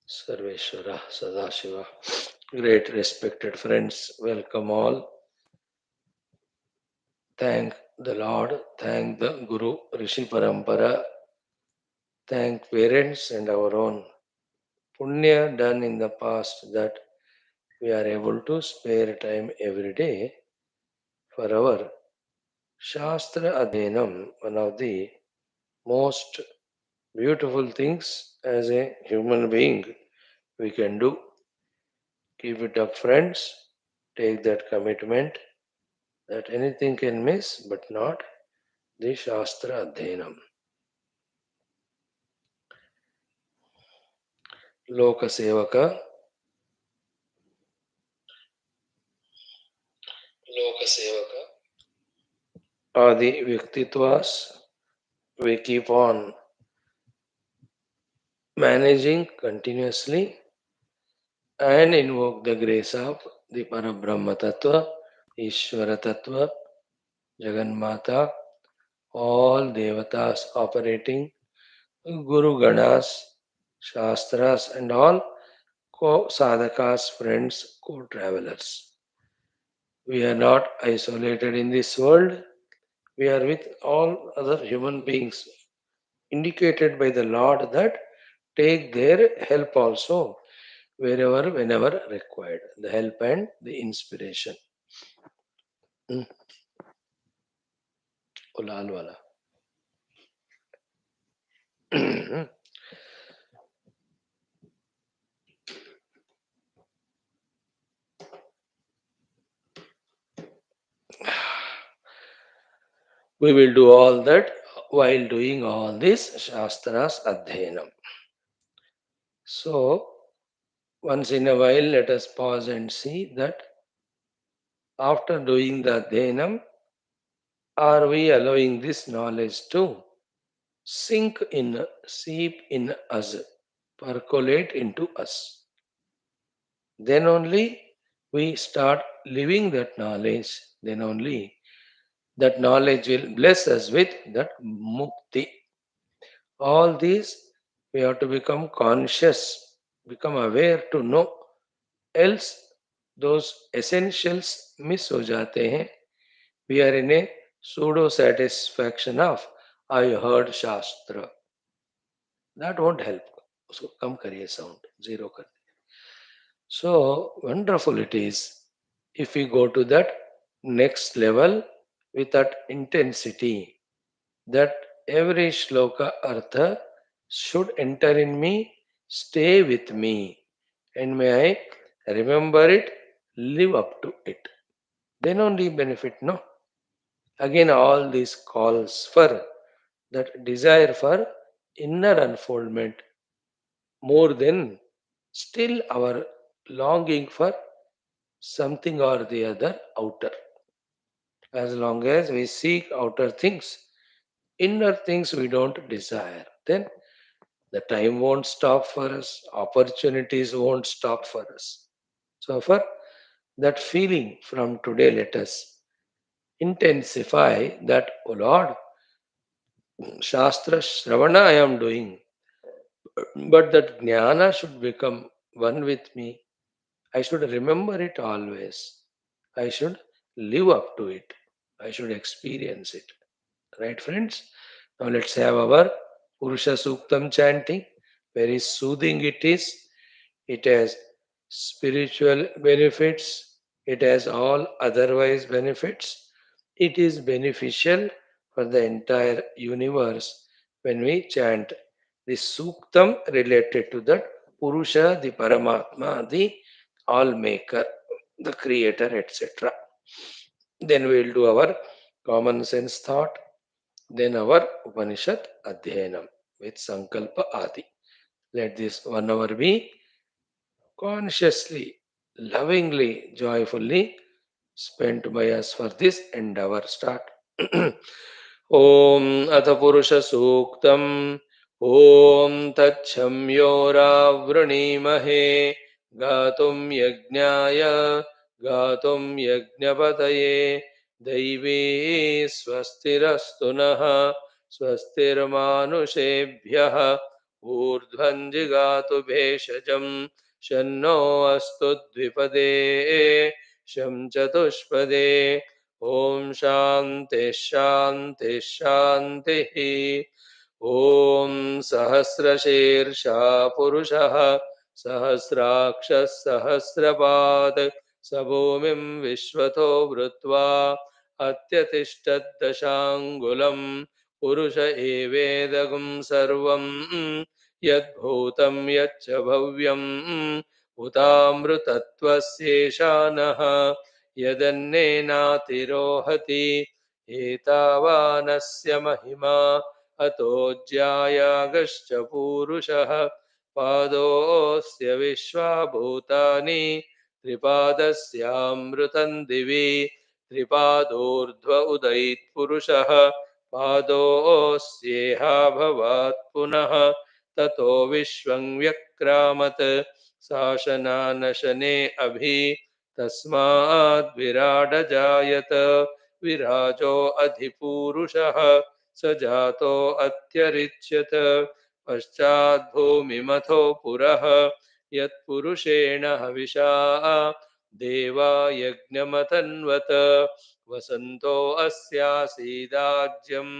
Sarveshwara Sadashiva. Great respected friends, welcome all. Thank the Lord, thank the Guru, Rishi Parampara, thank parents and our own punya done in the past that we are able to spare time every day for our Shastra Adhenam, one of the most beautiful things as a human being we can do. Keep it up, friends. Take that commitment that anything can miss, but not the Shastra Adhenam. Lokasevaka. Lokasevaka. Adi Vyaktitvas. We keep on managing continuously and invoke the grace of the Parabrahma Tattva, Ishvara Tattva, Jagannmata, all Devatas operating, Guru Ganas, Shastras, and all co-sadhakas, friends, co-travelers. We are not isolated in this world. We are with all other human beings, indicated by the Lord that take their help also wherever, whenever required. The help and the inspiration. Hmm. Ulal wala. We will do all that while doing all this Shastras Adhenam. So, once in a while, let us pause and see that after doing the Adhenam, are we allowing this knowledge to sink in, seep in us, percolate into us? Then only we start living that knowledge, then only that knowledge will bless us with that mukti. All these we have to become conscious, become aware to know. Else those essentials miss हो जाते हैं. We are in a pseudo satisfaction of I heard Shastra. That won't help. उसको कम करिए sound, zero कर. So wonderful it is if we go to that next level with that intensity that every shloka artha should enter in me, stay with me, and may I remember it, live up to it. Then only benefit, no? Again, all these calls for that desire for inner unfoldment more than still our longing for something or the other outer. As long as we seek outer things, inner things we don't desire, then the time won't stop for us, opportunities won't stop for us. So, for that feeling from today, let us intensify that, oh Lord, Shastra Shravana I am doing, but that Jnana should become one with me. I should remember it always. I should live up to it. I should experience it. Right, friends? Now let's have our Purusha Suktam chanting. Very soothing it is. It has spiritual benefits. It has all otherwise benefits. It is beneficial for the entire universe when we chant the Suktam related to that Purusha, the Paramatma, the All Maker, the Creator, etc. Then we will do our common sense thought, then our Upanishad Adhyanam with Sankalpa Adi. Let this 1 hour be consciously, lovingly, joyfully spent by us for this endeavor. Start. Om Atha Purusha Suktam. Om Tachamyoravruணிमहे Gatum Yajnaya Gatum Yajnapataye Daivi Swastirastu Naha Swastirmanusebhyah ऊर्ध्वं जिगातु भेषजं शन्नो अस्तु द्विपदे शं चतुष्पदे ॐ शान्ति शान्ति शान्तिः ॐ सहस्रशीर्षा पुरुषः सहस्राक्षः सहस्रपात् स भूमिं विश्वतो वृत्वा अत्यतिष्ठद्दशाङ्गुलम् पुरुष एवेदगुं सर्वं यद्भूतं यच्च भव्यम् उतामृतत्वस्येषानः यदन्नेनातिरोहति एतावानस्य महिमा अतो ज्यायागश्च पूरुषः पादोऽस्य विश्वाभूतानि त्रिपादस्यामृतं दिवि त्रिपादोर्ध्व उदयित्पुरुषः पादोऽस्येहा भवात् पुनः ततो विश्वं व्यक्रामत् शासनानशने अभि तस्माद् विराडजायत विराजो अधिपूरुषः स जातो अत्यरिच्यत पश्चाद्भूमिमथो पुरः यत्पुरुषेण हविषा देवा यज्ञमतन्वत वसन्तो अस्यासीदाज्यं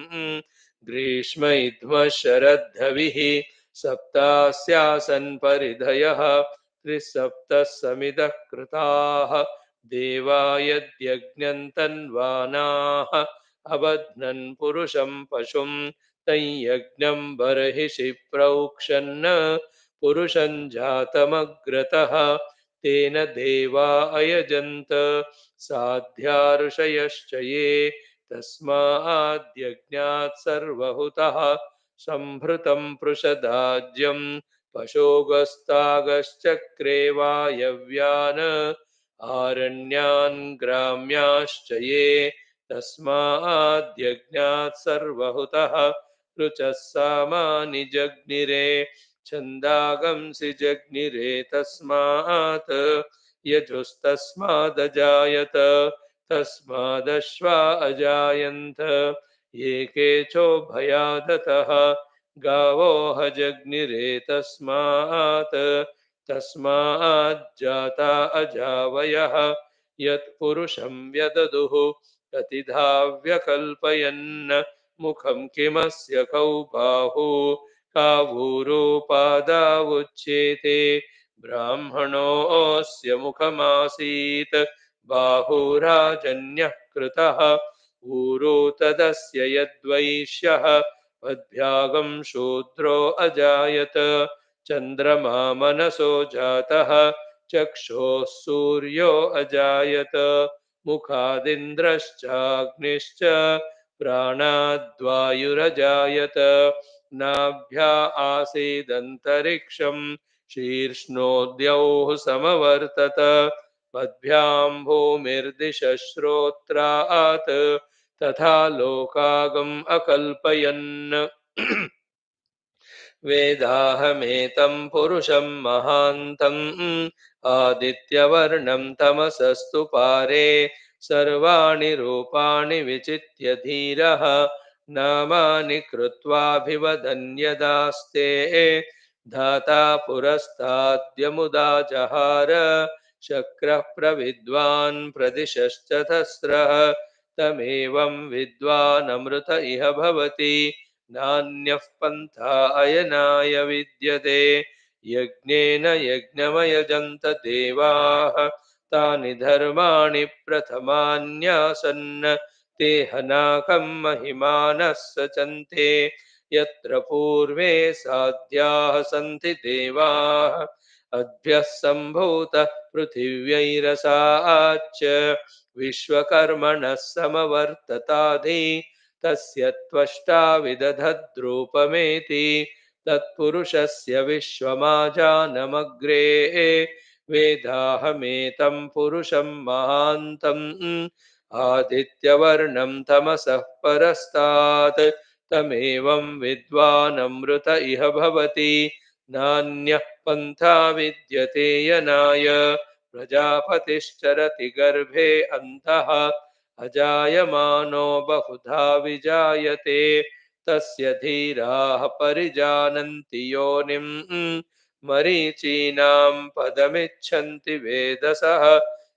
ग्रीष्म इद्मः शरद्धविः सप्तास्यासन् परिधयः त्रिसप्तः समिदः कृताः देवा यद्यज्ञन्तन्वानाः अबध्नन् पुरुषं पशुं तं यज्ञं बर्हिषि प्रोक्षन् पुरुषं जातमग्रतः तेन देवा अयजन्त साध्या ऋषयश्च ये तस्माद्यज्ञात् सर्वहुतः सम्भृतं पृषदाज्यं पशोगस्तागश्चक्रे वायव्यान् आरण्यान् ग्राम्याश्च ये तस्माद्यज्ञात् सर्वहुतः ऋचः सामानि जज्ञिरे छन्दागंसि जज्ञिरे तस्मात् यजुस्तस्मादजायत तस्मादश्वा अजायन्त ये केचोभयादतः गावो हजग्निरे तस्मात् तस्माज्जाता अजावयः यत्पुरुषं व्यददुः प्रतिधा व्यकल्पयन् मुखं किमस्य कौ बाहु कावूरोपादावुच्येते ब्राह्मणोऽस्य मुखमासीत् बाहुराजन्यः कृतः ऊरो तदस्य यद्वैश्यः पद्भ्यागं शूद्रो अजायत चन्द्रमा मनसो जातः चक्षोः सूर्यो अजायत मुखादिन्द्रश्चाग्निश्च प्राणाद्वायुरजायत नाभ्या आसीदन्तरिक्षं शीर्ष्णोद्यौः समवर्तत पद्भ्यां भूमिर्दिशश्रोत्रात् तथा लोकागम् अकल्पयन् वेदाहमेतं पुरुषं महान्तम् आदित्यवर्णं तमसस्तु पारे सर्वाणि रूपाणि विचित्य धीरः नामानि कृत्वाभिवदन्यदास्ते धाता पुरस्ताद्यमुदा जहार शक्रः प्रविद्वान् प्रदिशश्चतस्रः तमेवं विद्वानमृत इह भवति नान्यः पन्था अयनाय विद्यते यज्ञेन यज्ञमयजन्त देवाः तानि धर्माणि प्रथमान्यासन् ते हनाकं महिमानः सचन्ते यत्र पूर्वे साध्याः सन्ति देवाः अद्भ्यः सम्भूतः पृथिव्यैरसाच्च विश्वकर्मणः समवर्तताधि तस्य त्वष्टा विदधद्रूपमेति तत्पुरुषस्य विश्वमाजानमग्रे वेदाहमेतं पुरुषं महान्तम् आदित्यवर्णं तमसः परस्तात् तमेवं विद्वानमृत इह भवति नान्यः पन्था विद्यते यनाय प्रजापतिश्चरति गर्भे अन्तः अजायमानो बहुधा विजायते तस्य धीराः परिजानन्ति योनिम् मरीचीनां पदमिच्छन्ति वेदसः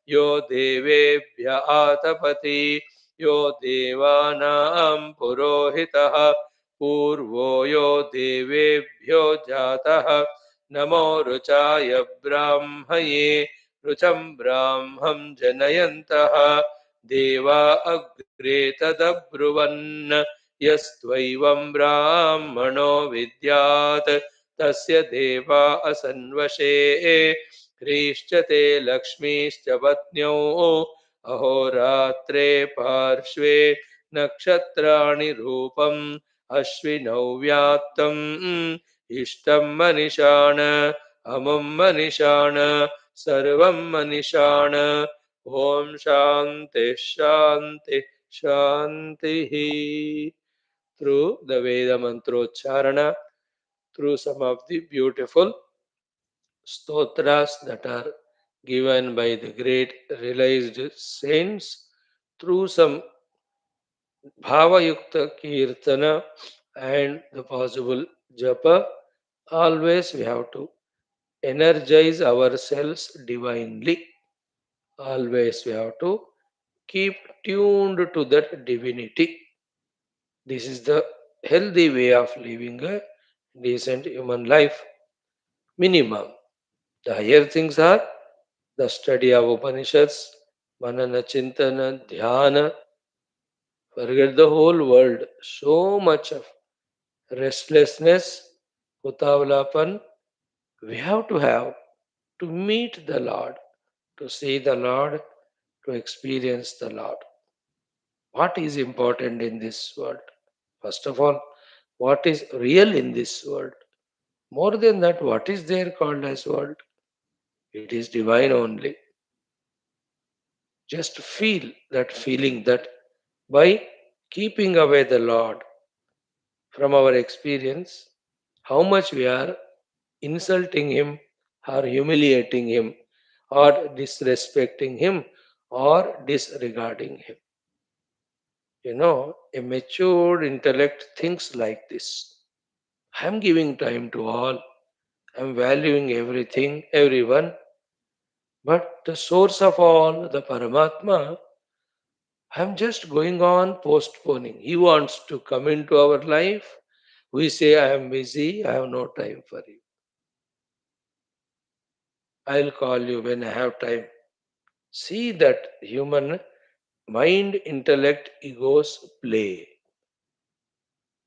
यो देवेभ्य आतपति यो देवानां पुरोहितः पूर्वो यो देवेभ्यो जातः नमो रुचाय ब्राह्मये रुचं ब्राह्मं जनयन्तः देवा अग्रे तदब्रुवन् यस्त्वैवं ब्राह्मणो विद्यात् तस्य देवा असन्वशे ह्रीश्च ते लक्ष्मीश्च पत्न्यौ अहोरात्रे पार्श्वे नक्षत्राणि रूपम् अश्विनौ व्यात्तम् इष्टं मनिषाण अमुं मनिषाण सर्वं मनिषाण ॐ शान्ति शान्ति शान्तिः. Through the Veda mantrocharana, through some of the beautiful stotras that are given by the great realized saints, through some bhavayukta kirtana and the possible japa, always we have to energize ourselves divinely. Always we have to keep tuned to that divinity. This is the healthy way of living a decent human life. Minimum. The higher things are the study of Upanishads, Manana Chintana, Dhyana. Forget the whole world. So much of restlessness, Utavalapan, we have to meet the Lord, to see the Lord, to experience the Lord. What is important in this world? First of all, what is real in this world? More than that, what is there called as world? It is divine only. Just feel that feeling that by keeping away the Lord from our experience, how much we are insulting Him or humiliating Him or disrespecting Him or disregarding Him. A matured intellect thinks like this. I'm giving time to all. I'm valuing everything, everyone. But the source of all, the Paramatma, I'm just going on postponing. He wants to come into our life. We say, I am busy, I have no time for you. I'll call you when I have time. See that human mind, intellect, egos play.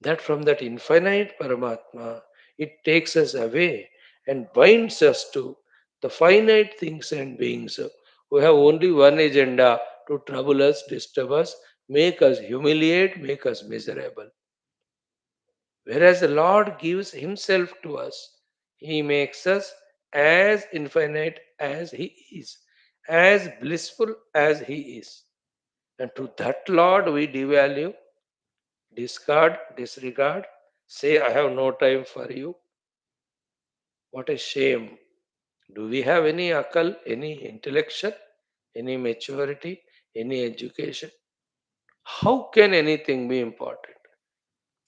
That from that infinite Paramatma, it takes us away and binds us to the finite things and beings who have only one agenda to trouble us, disturb us, make us humiliate, make us miserable. Whereas the Lord gives Himself to us, He makes us as infinite as He is, as blissful as He is. And to that Lord we devalue, discard, disregard, say, I have no time for you. What a shame. Do we have any akal, any intellection, any maturity, any education? How can anything be important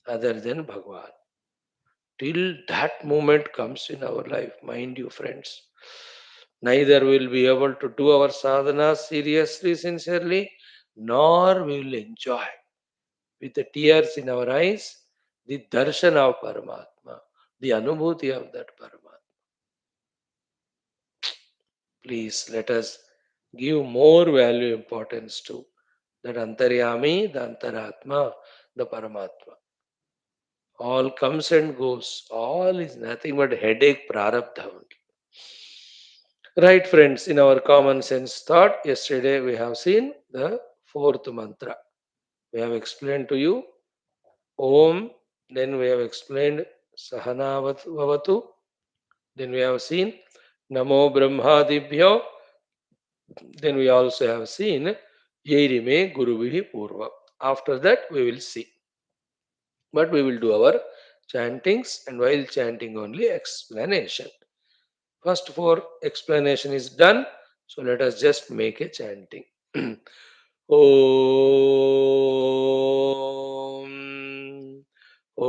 other than Bhagwan? Till that moment comes in our life, mind you, friends, neither will be able to do our sadhana seriously, sincerely, nor we will enjoy with the tears in our eyes the darshan of Paramatma, the anubhuti of that Paramatma. Please let us give more value importance to that Antaryami, the Antaratma, the Paramatma. All comes and goes. All is nothing but headache prarabdha only. Right, friends, in our common sense thought, yesterday we have seen the fourth mantra. We have explained to you Om, then we have explained Sahanavatu, then we have seen Namo Brahmadibhyo, then we also have seen Yerime Guruvihi Purva. After that, we will see. But we will do our chantings and while chanting only explanation. First four explanation is done. So let us just make a chanting. Om Om.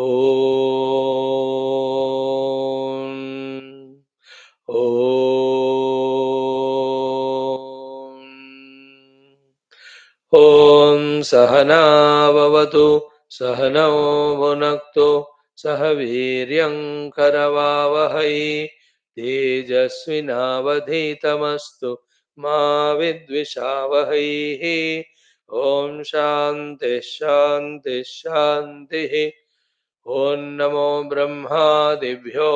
Om. ॐ सहनाववतु सहनौ भुनक्तु सह वीर्यङ्करवावहै तेजस्विनावधीतमस्तु मा विद्विषावहैः ॐ शान्तिः शान्तिः शान्तिः ॐ नमो ब्रह्मादिभ्यो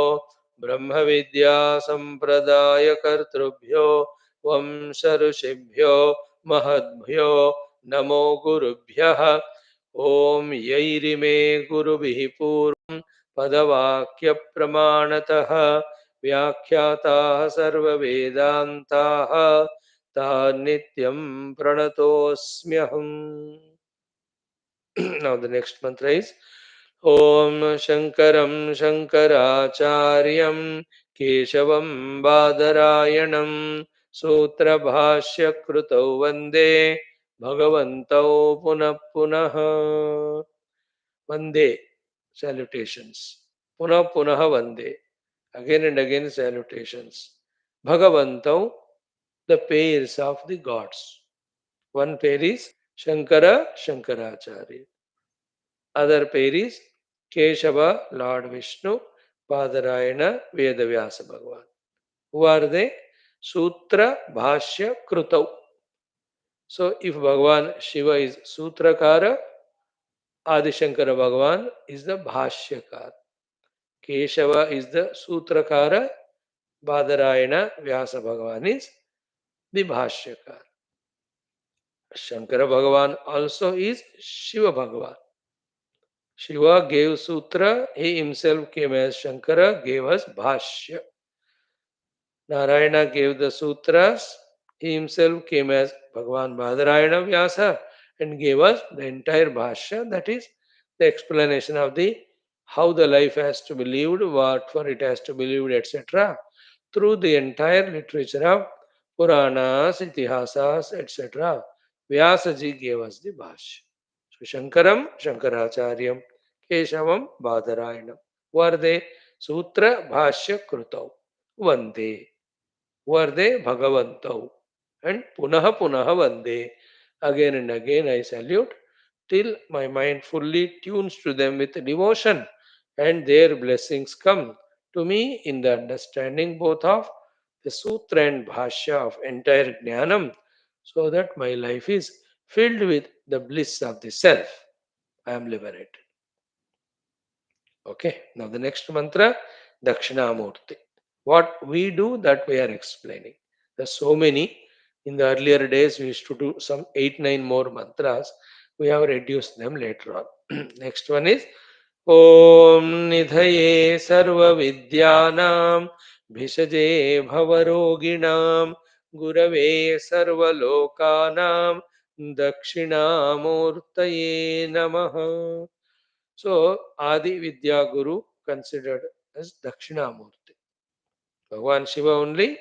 ब्रह्मविद्यासम्प्रदायकर्तृभ्यो वंश ऋषिभ्यो महद्भ्यो नमो गुरुभ्यः ॐ यैरिमे गुरुभिः पूर्वं पदवाक्यप्रमाणतः व्याख्याताः सर्ववेदान्ताः तान् नित्यं प्रणतोऽस्म्यहम्. Now the next mantra is Om Shankaram Shankaracharyam Keshavam Badarayanam Sutra Bhashya Krutau Vande Bhagavantau Punah Punah. Vande salutations. Punah Punah Vande. Again and again salutations. Bhagavantau, the pairs of the gods. One pair is Shankara Shankaracharya. Other pair is Keshava, Lord Vishnu, Badarayana, Vedavyasa Bhagavan. Who are they? Sutra, Bhashya, Krutau. So if Bhagavan Shiva is Sutrakara, Adi Shankara Bhagavan is the Bhashyakara. Keshava is the Sutrakara, Badarayana, Vyasa Bhagavan is the Bhashyakara. Shankara Bhagavan also is Shiva Bhagavan. Shiva gave Sutra, he himself came as Shankara, gave us Bhashya. Narayana gave the Sutras, he himself came as Bhagavan Badarayana Vyasa and gave us the entire Bhashya, that is the explanation of the how the life has to be lived, what for it has to be lived, etc. Through the entire literature of Puranas, Itihasas, etc. Vyasaji gave us the Bhashya. So Shankaram, Shankaracharyam, Keshavam, Badarayanam. Who are they? Sutra Bhashya Krutau. Vande. Who are they? Bhagavantau. And Punaha Punaha Vande. Again and again I salute till my mind fully tunes to them with devotion and their blessings come to me in the understanding both of the Sutra and Bhashya of entire Jnanam so that my life is filled with the bliss of the self. I am liberated. Okay, now the next mantra, Dakshinamurti. What we do, that we are explaining. There's so many. In the earlier days, we used to do some 8, 9 more mantras. We have reduced them later on. Next one is Om Nidhaye Sarva Vidyanam Bhishaje Bhavaroginam Gurave Sarva Lokanam Dakshinamurtaye Namaha. So, Adi Vidya Guru considered as Dakshinamurti. Bhagavan Shiva only,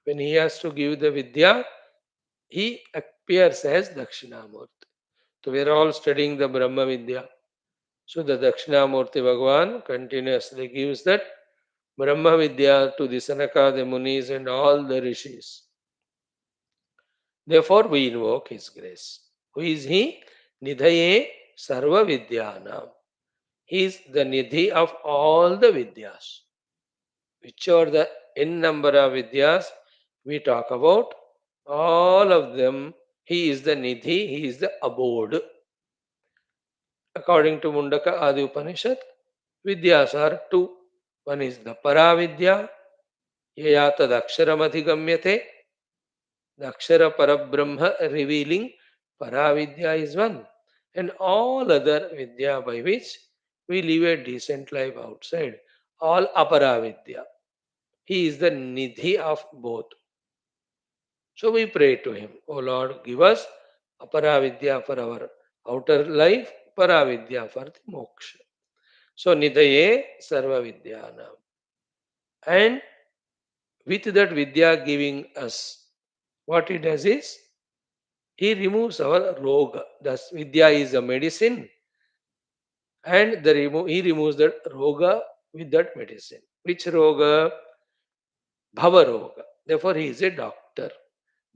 when he has to give the Vidya, he appears as Dakshinamurti. So, we are all studying the Brahma Vidya. So, the Dakshinamurti Bhagavan continuously gives that Brahma Vidya to the Sanaka, the Munis, and all the Rishis. Therefore, we invoke his grace. Who is he? Nidhaye Sarva Vidyanam. He is the Nidhi of all the Vidyas. Whichever the n number of Vidyas we talk about, all of them, he is the Nidhi, he is the abode. According to Mundaka Adi Upanishad, Vidyas are two. One is the Paravidya, Yaya tad Aksharam the Akshara Parabrahma revealing Paravidya is one. And all other Vidya by which we live a decent life outside, all Aparavidya. He is the Nidhi of both. So we pray to him, O Lord, give us Aparavidya for our outer life, Paravidya for the moksha. So Nidhaye Sarva Vidyana. And with that Vidya giving us, what he does is, he removes our roga. Thus, Vidya is a medicine and he removes that roga with that medicine. Which roga? Bhava roga. Therefore, he is a doctor.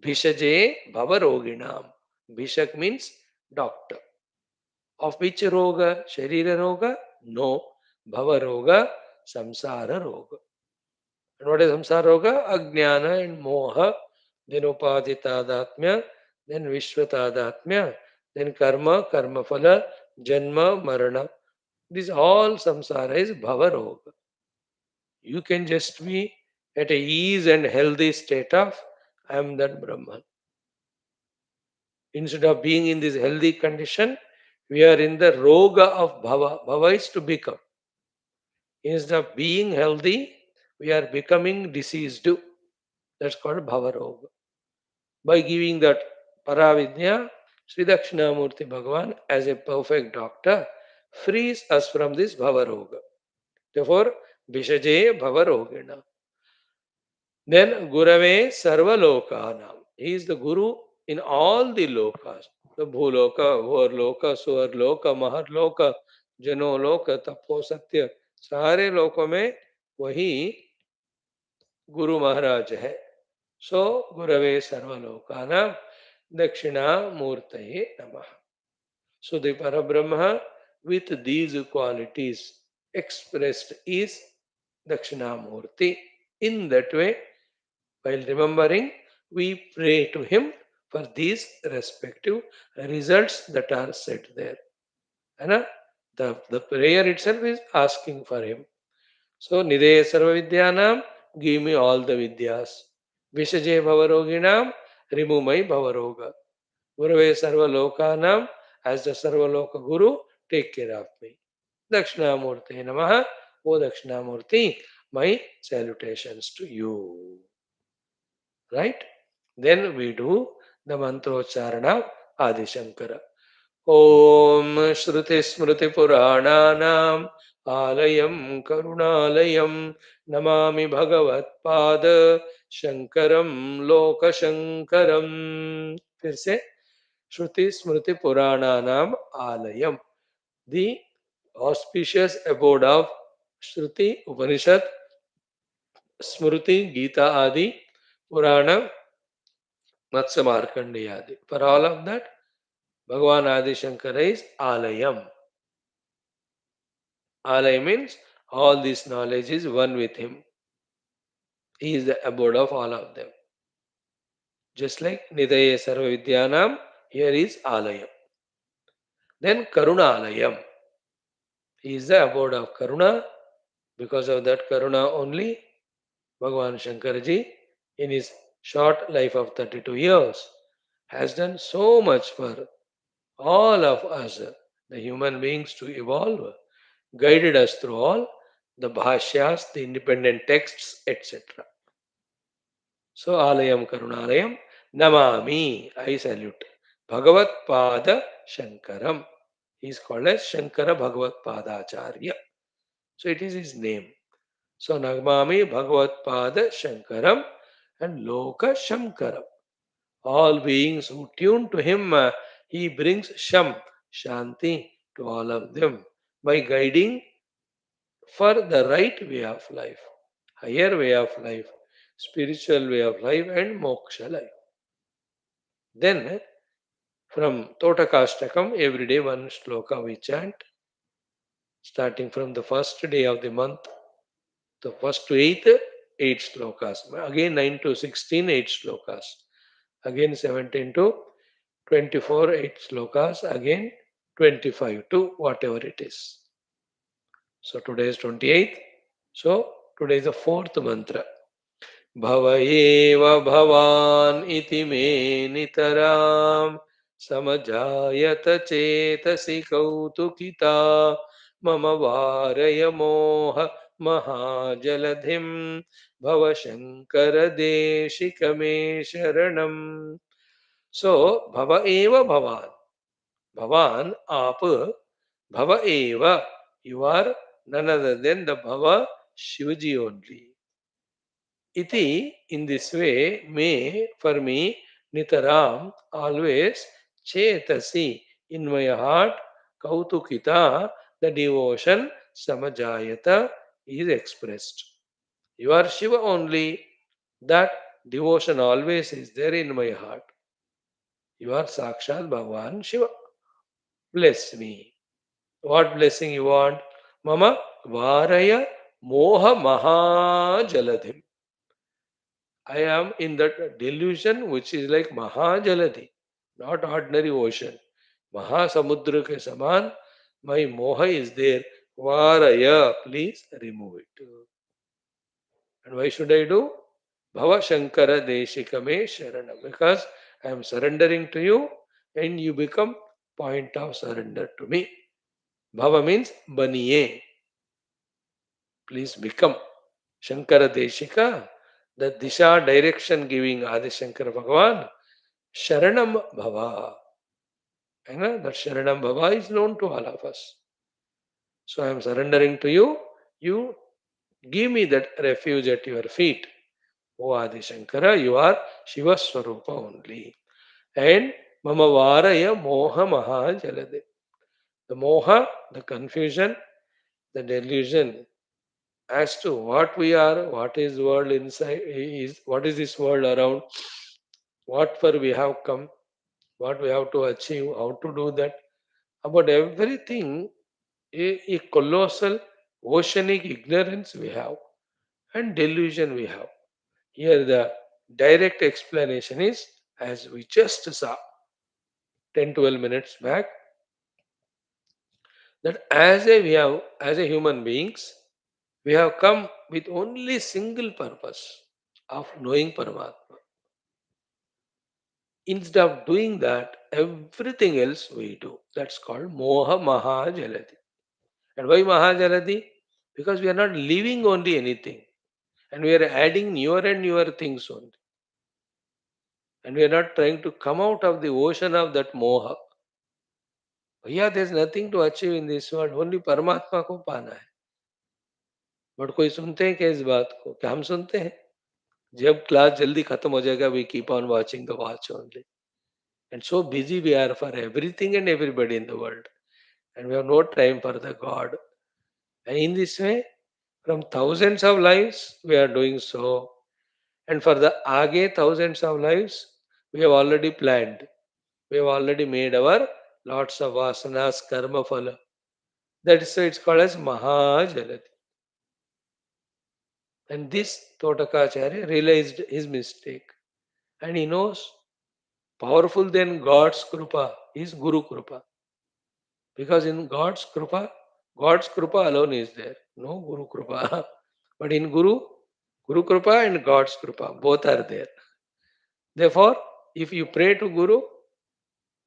Bhishaje bhava roginam. Bhishak means doctor. Of which roga? Sharira roga? No. Bhava roga, samsara roga. And what is samsara roga? Ajnana and moha, then upadhitadatmya, then vishwatadatmya, then karma, karma phala, janma, marana. This all samsara is bhava roga. You can just be at a ease and healthy state of I am that Brahman. Instead of being in this healthy condition, we are in the roga of bhava. Bhava is to become. Instead of being healthy, we are becoming diseased. That's called bhava roga. By giving that paravidya, Sri Dakshinamurti Bhagavan, as a perfect doctor, frees us from this bhava roga. Therefore, Vishaje bhava rogena. Then Gurave Sarva Lokanam. He is the Guru in all the lokas. The Bhuloka, Vorloka, Suarloka, Maharloka, Janoloka, Tapo Satya. सारे लोकों में वही गुरु महाराज है. सो गुरवे सर्वलोकानां दक्षिणामूर्तये नमः. So the Parabrahma with these qualities expressed is Dakshinamurti. In that way, while remembering, we pray to him for these respective results that are set there. And the prayer itself is asking for him. So, Nidaya Sarva Vidyanam, give me all the Vidyas. Vishaje Bhavaroginam, remove my Bhavaroga. Gurave Sarva Lokanam, as the Sarva Loka Guru, take care of me. Dakshinamurti Namaha, O Dakshinamurti, my salutations to you. Right? Then we do the Mantrocharana Adi Shankara. Om Shruti Smriti Purananam Alayam Karunalayam Namami Bhagavat Pada Shankaram Loka Shankaram. फिर से श्रुति स्मृति पुराणानाम Aalayam, the auspicious abode of Shruti, Upanishad, Smriti, Gita Adi, Purana, Matsya Markandeya Adi. For all of that, Bhagavan Adi Shankara is Alayam. Alay means all this knowledge is one with him. He is the abode of all of them. Just like Nidaya Sarva Vidyanam, here is Alayam. Then Karuna Alayam. He is the abode of Karuna. Because of that Karuna only, Bhagavan Shankarji, in his short life of 32 years, has done so much for all of us, the human beings, to evolve, guided us through all the bhashyas, the independent texts, etc. So, Alayam Karunalayam, Namami, I salute. Bhagavat Pada Shankaram. He is called as Shankara Bhagavat Padacharya. So, it is his name. So, Nagmami Bhagavat Pada Shankaram and Loka Shankaram. All beings who tune to him, he brings Sham, Shanti to all of them by guiding for the right way of life, higher way of life, spiritual way of life, and moksha life. Then, from Totakashtakam, every day one sloka we chant, starting from the first day of the month, the first to eighth, 8 slokas. Again 9 to 16, 8 slokas. Again 17 to 24, 8 slokas. Again 25 to whatever it is. So today is 28th. So today is the fourth mantra. भव एव भवान् इति मे नितरां समजायत चेतसि कौतुकिता मम वारय मोह महाजलधिं भव शंकर देशिक मे शरणम्. सो भव एव भवान्, भवान् आप, भव एव, you are none other than the Bhava Shivaji only. Iti, in this way, may, for me, Nitaram, always, Chetasi, in my heart, Kautukita, the devotion samajayata is expressed. You are Shiva only. That devotion always is there in my heart. You are Sakshat Bhagavan Shiva. Bless me. What blessing you want? Mama Varaya Moha Mahajaladhim. I am in that delusion which is like Mahajaladhi, not ordinary ocean. Mahasamudra ke saman, my moha is there. Varaya, please remove it. And why should I do? Bhava Shankara Deshikame Sharanam. Because I am surrendering to you and you become point of surrender to me. Bhava means baniye. Please become. Shankara Deshika, the Disha direction giving Adi Shankara Bhagavan, Sharanam Bhava. That Sharanam Bhava is known to all of us. So I am surrendering to you. You give me that refuge at your feet. O Adi Shankara, you are Shiva Swarupa only. And Mama Varaya Moha Maha Jalade. The Moha, the confusion, the delusion as to what we are, what is world inside, is what is this world around, what for we have come, what we have to achieve, how to do that. About everything, a colossal oceanic ignorance we have and delusion we have. Here the direct explanation is as we just saw 10 12 minutes back that as a human beings we have come with only single purpose of knowing Paramatma. Instead of doing that, everything else we do. That's called Moha Mahajaladi. And why Mahajaladi? Because we are not leaving only anything. And we are adding newer and newer things only. And we are not trying to come out of the ocean of that Moha. भैया there's nothing to achieve in this world. Only परमात्मा को पाना है. But कोई सुनते हैं क्या इस बात को? क्या हम सुनते हैं? जब क्लास जल्दी खत्म हो जाएगा, we keep on watching the watch only. And so busy we are for everything and everybody in the world. And we have no time for the God. And in this way, from thousands of lives, we are doing so. And for the Age thousands of lives, we have already planned. We have already made our lots of vasanas, karma phala. That is why it's called as Mahajalati. And this Totakacharya realized his mistake. And he knows powerful than God's Krupa is Guru Krupa. Because in God's Krupa alone is there. No Guru Krupa. But in Guru Krupa and God's Krupa, both are there. Therefore, if you pray to Guru,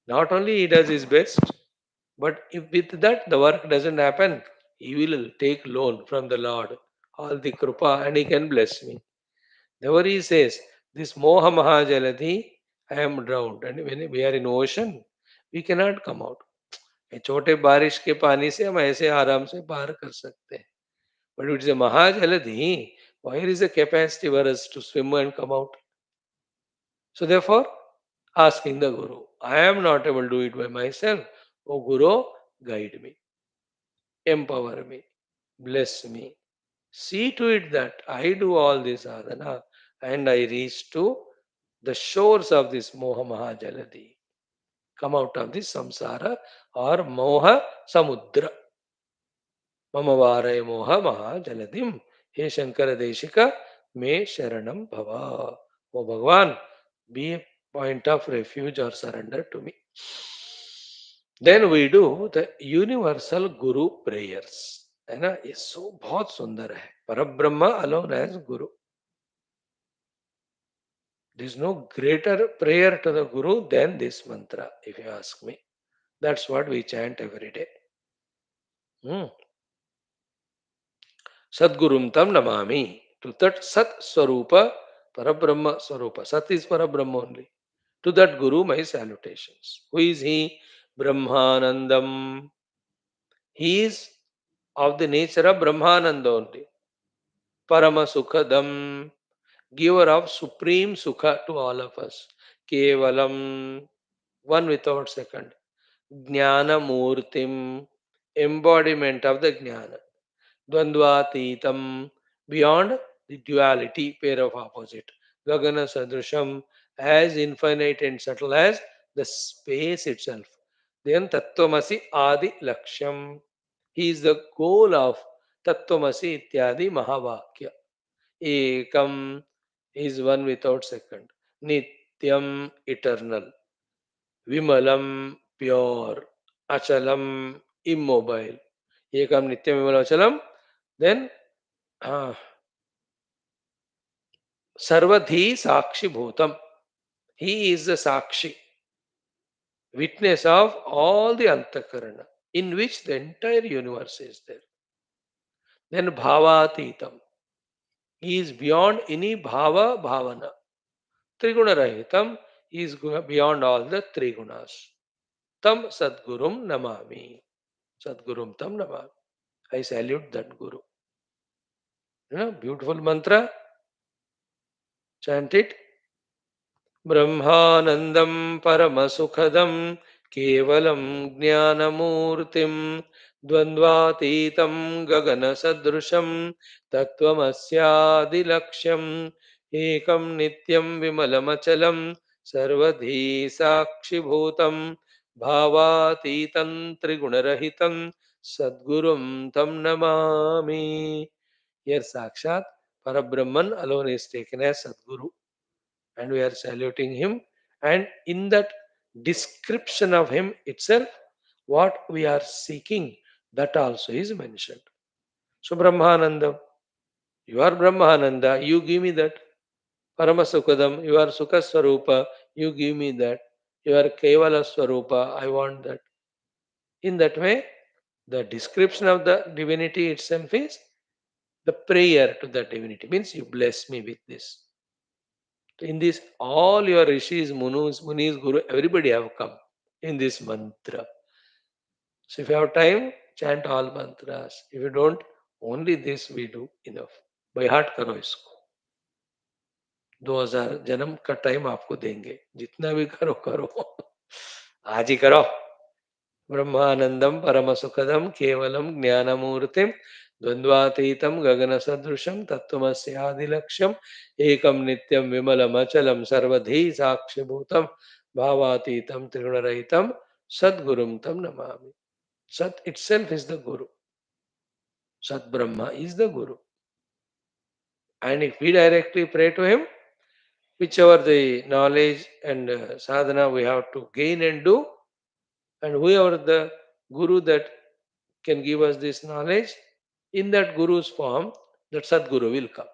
not only he does his best, but if with that the work doesn't happen, he will take loan from the Lord, all the Krupa, and he can bless me. Therefore he says, this Moha Mahajalati, I am drowned. And when we are in ocean, we cannot come out. ये छोटे बारिश के पानी से हम ऐसे आराम से पार कर सकते हैं. But it is a Mahajaladi. Where is the capacity for us to swim and come out? So therefore, asking the Guru, I am not able to do it by myself. Oh Guru, guide me, empower me, bless me. See to it that I do all this sadhana and I reach to the shores of this Moha Mahajaladi. Come out of this samsara or Moha Samudra. Mama Varay Moha Mahajaladim. He Shankara Deshika Me Sharanam Bhava. O Bhagavan, be a point of refuge or surrender to me. Then we do the universal Guru prayers. है ना, ये सो बहुत सुंदर है. परब्रह्मा alone as Guru. There is no greater prayer to the Guru than this mantra, if you ask me. That's what we chant every day. Hmm. Sadgurum tam namami. To that Sat Swarupa, Parabrahma Swarupa. Sat is Parabrahma only. To that Guru, my salutations. Who is he? Brahmanandam. He is of the nature of Brahmananda only. Parama Sukhadam. Giver of supreme Sukha to all of us. Kevalam. One without second. Jnana Murtim. embodiment of the jnana. Dvandvatitam, beyond the duality, pair of opposite. Gagana sadrusham, as infinite and subtle as the space itself. Then tattvamasi adi laksham. He is the goal of tattvamasi ityadi mahavakya. Ekam is one without second. Nityam, eternal. Vimalam, pure. Achalam, immobile. Ekam, nityam, vimalam, achalam. Then uh, Sarvadhi Sakshi Bhutam. He is the Sakshi, witness of all the Antakarana, in which the entire universe is there. Then Bhavatitam. He is beyond any Bhava Bhavana. Triguna Rahitam. He is beyond all the Trigunas. Tam Sadgurum Namami. Sadgurum Tam Namami. I salute that Guru. Beautiful mantra. Chant it. ब्रह्मानन्दं परमसुखदं केवलं ज्ञानमूर्तिं द्वन्द्वातीतं गगनसदृशं तत्त्वमस्यादिलक्ष्यम् एकं नित्यं विमलमचलं सर्वधी साक्षिभूतं भावातीतं त्रिगुणरहितं सद्गुरुं तं Namami. Here Sakshat Parabrahman alone is taken as Sadguru, and we are saluting him. And in that description of him itself, what we are seeking, that also is mentioned. So Brahmananda, you are Brahmananda, you give me that. Paramasukadam, you are Sukha Swarupa, you give me that. You are Kevala Swarupa, I want that. In that way, the description of the divinity itself is the prayer to the divinity, means you bless me with this. In this, all your rishis, munis, guru, everybody have come in this mantra. So if you have time, chant all mantras. If you don't, only this we do enough. By heart करो इसको. 2000 जन्म का time आपको देंगे. जितना भी करो करो. आज ही करो. ब्रह्मानंदम परम सुखदम केवलम ज्ञानमूर्तिम द्वंद्वातीतम गगनसदृशम तत्त्वमस्यादिलक्ष्यम एकम नित्यम विमलम अचलम सर्वधी साक्षिभूतम भावातीतम त्रिगुणरहितम सद्गुरुम तम Namami. Sat itself is the Guru. Sat Brahma is the Guru. And if we directly pray to him, whichever the knowledge and sadhana we have to gain and do, and whoever the Guru that can give us this knowledge, in that Guru's form, that Sadguru will come.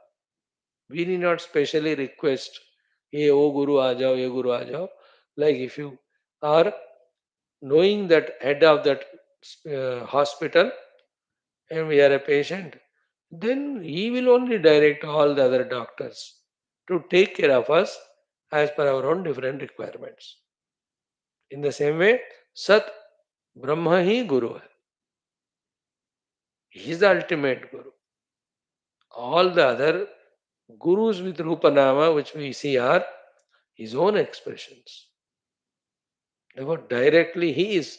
We need not specially request, hey, oh Guru, aa jao, ye Guru, aa jao. Like if you are knowing that head of that hospital and we are a patient, then he will only direct all the other doctors to take care of us as per our own different requirements. In the same way, Sat Brahma hi Guru hai. He is the ultimate Guru. All the other gurus with Rupa Nama, which we see, are his own expressions. Therefore, directly he is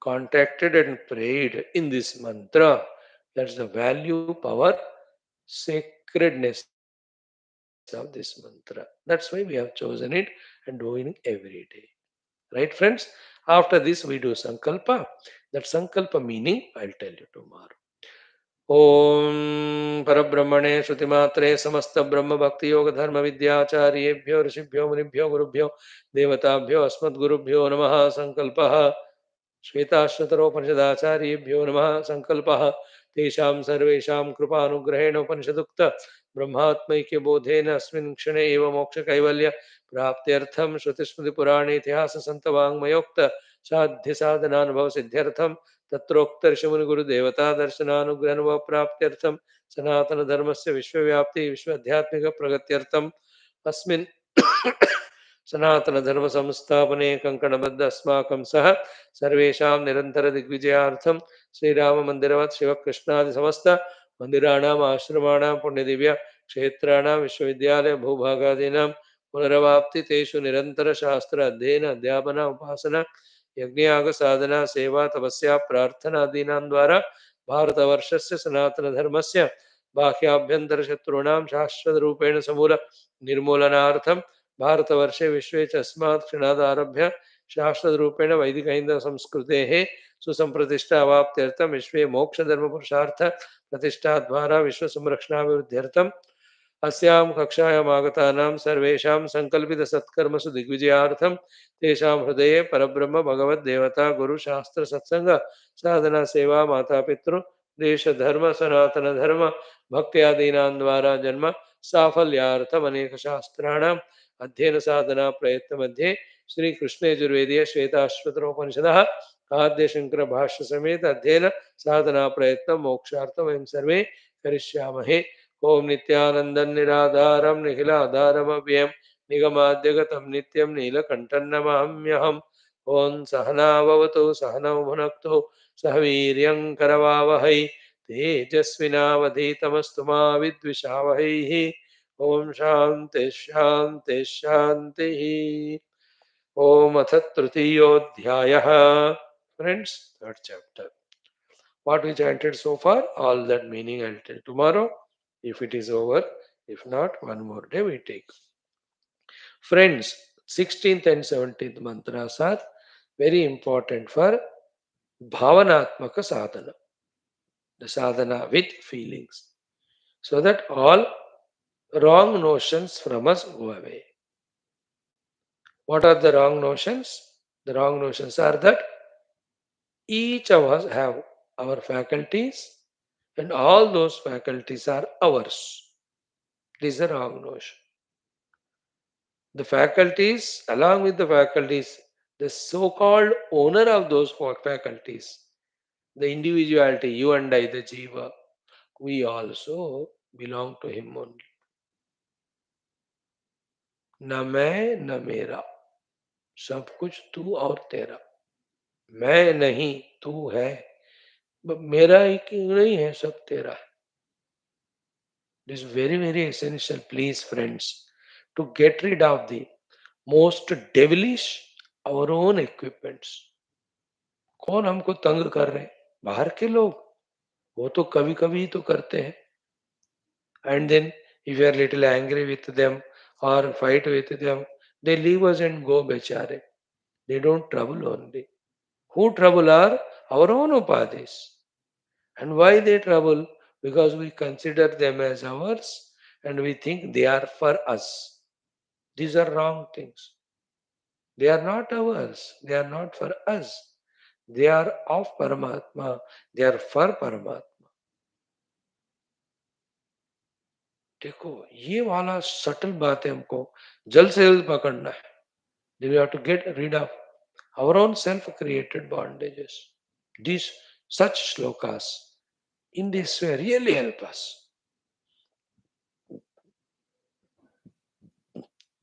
contacted and prayed in this mantra. That's the value, power, sacredness of this mantra. That's why we have chosen it and doing every day. Right, friends? After this, we do Sankalpa. That Sankalpa meaning I'll tell you tomorrow. ॐ परब्रह्मणे श्रुतिमात्रे समस्त ब्रह्म भक्ति योग धर्म विद्याचार्येभ्यो ऋषिभ्यो मुनिभ्यो गुरुभ्यो देवताभ्यो अस्मद्गुरुभ्यो नमः. संकल्पः श्वेताश्वतरोपनिषदाचार्येभ्यो नमः. संकल्पः तेषां सर्वेषां कृपानुग्रहेण उपनिषदुक्त ब्रह्मात्मैक्य बोधेन अस्मिन् क्षणे एव मोक्षकैवल्य प्राप्त्यर्थं श्रुतिस्मृतिपुराणे इतिहास संतवाङ्मयोक्त साध्य साधनानुभव सिद्ध्यर्थं तत्रोक्त ऋषिमुनि गुरुदेवता दर्शनानुग्रह प्राप्त्यर्थम सनातन धर्म से विश्वव्याप्ति विश्वाध्यात्मिक प्रगत्यर्थम अस्मिन् सनातन धर्म संस्थापने कंकणबद्ध अस्माकं सह सर्वेषां निरंतर दिग्विजयार्थम श्रीराम मंदिरवत् शिवकृष्णादि समस्त मंदिराणाम् आश्रमाणां पुण्यदिव्य क्षेत्राणां विश्वविद्यालय भूभागादीनां पुनरवाप्ति तेषु निरंतर शास्त्र अध्ययन अध्यापन उपासना यज्ञयाग साधना सेवा तपस्या प्रार्थनादीनां द्वारा भारतवर्षस्य सनातनधर्मस्य बाह्याभ्यन्तरशत्रूणां शाश्वतरूपेण समूल निर्मूलनार्थं भारतवर्षे विश्वे च अस्मात् क्षणादारभ्य शाश्वतरूपेण वैदिकहिन्दुसंस्कृतेः सुसंप्रतिष्ठा अवाप्त्यर्थं विश्वे मोक्षधर्मपुरुषार्थ प्रतिष्ठाद्वारा विश्वसंरक्षणाभिवृद्ध्यर्थम् अस्यां कक्षायाम् आगतानां सर्वेषां सङ्कल्पितसत्कर्मसु दिग्विजयार्थं तेषां हृदये परब्रह्म भगवद्देवता गुरुशास्त्रसत्सङ्ग साधना सेवा मातापितृ देशधर्म सनातनधर्म भक्त्यादीनां द्वारा जन्म साफल्यार्थम् अनेकशास्त्राणाम् अध्ययनसाधना प्रयत्नमध्ये श्रीकृष्णयजुर्वेदीय श्वेताश्वतरोपनिषदः आद्यशङ्करभाष्य समेत अध्ययन साधना प्रयत्नं मोक्षार्थं वयं सर्वे करिष्यामहे। ओम नित्यानन्दं निराधारं निखिलाधारमव्ययं निगमाद्यगतं नित्यं नीलकण्ठं नमाम्यहम्। ॐ सहनाववतु सहनौ भुनक्तु सह वीर्यं करवावहै तेजस्विनावधीतमस्तु मा विद्विषावहैः। ॐ शान्ति शान्ति शान्तिः। ॐ अथ तृतीयोऽध्यायः। Friends, third chapter. What we chanted so far, all that meaning I'll tell tomorrow if it is over. If not, one more day we take. Friends, 16th and 17th mantras are very important for bhavanatmaka sadhana, the sadhana with feelings, so that all wrong notions from us go away. What are the wrong notions? The wrong notions are that each of us have our faculties and all those faculties are ours. This is a wrong notion. The faculties, along with the faculties, the so-called owner of those faculties, the individuality, you and I, the jiva, we also belong to him only. न मैं न मेरा, सब कुछ तू और तेरा. मैं नहीं, तू है. मेरा एक नहीं है, सब तेरा है. This is very, very essential, please, friends, to get rid of the most devilish our own equipments. कौन हमको तंग कर रहे हैं? बाहर के लोग. वो तो कभी कभी तो करते हैं. And then if you are little angry with them or fight with them, they leave us and go bechare. They don't trouble only. Who trouble are our own upadhis. And why they trouble? Because we consider them as ours and we think they are for us. These are wrong things. They are not ours. They are not for us. They are of Paramatma. They are for Paramatma. देखो ये वाला subtle बात है, हमको जल्द से जल्द पकड़ना है. Then we have to get rid of our own self-created bondages. These such shlokas in this way really help us.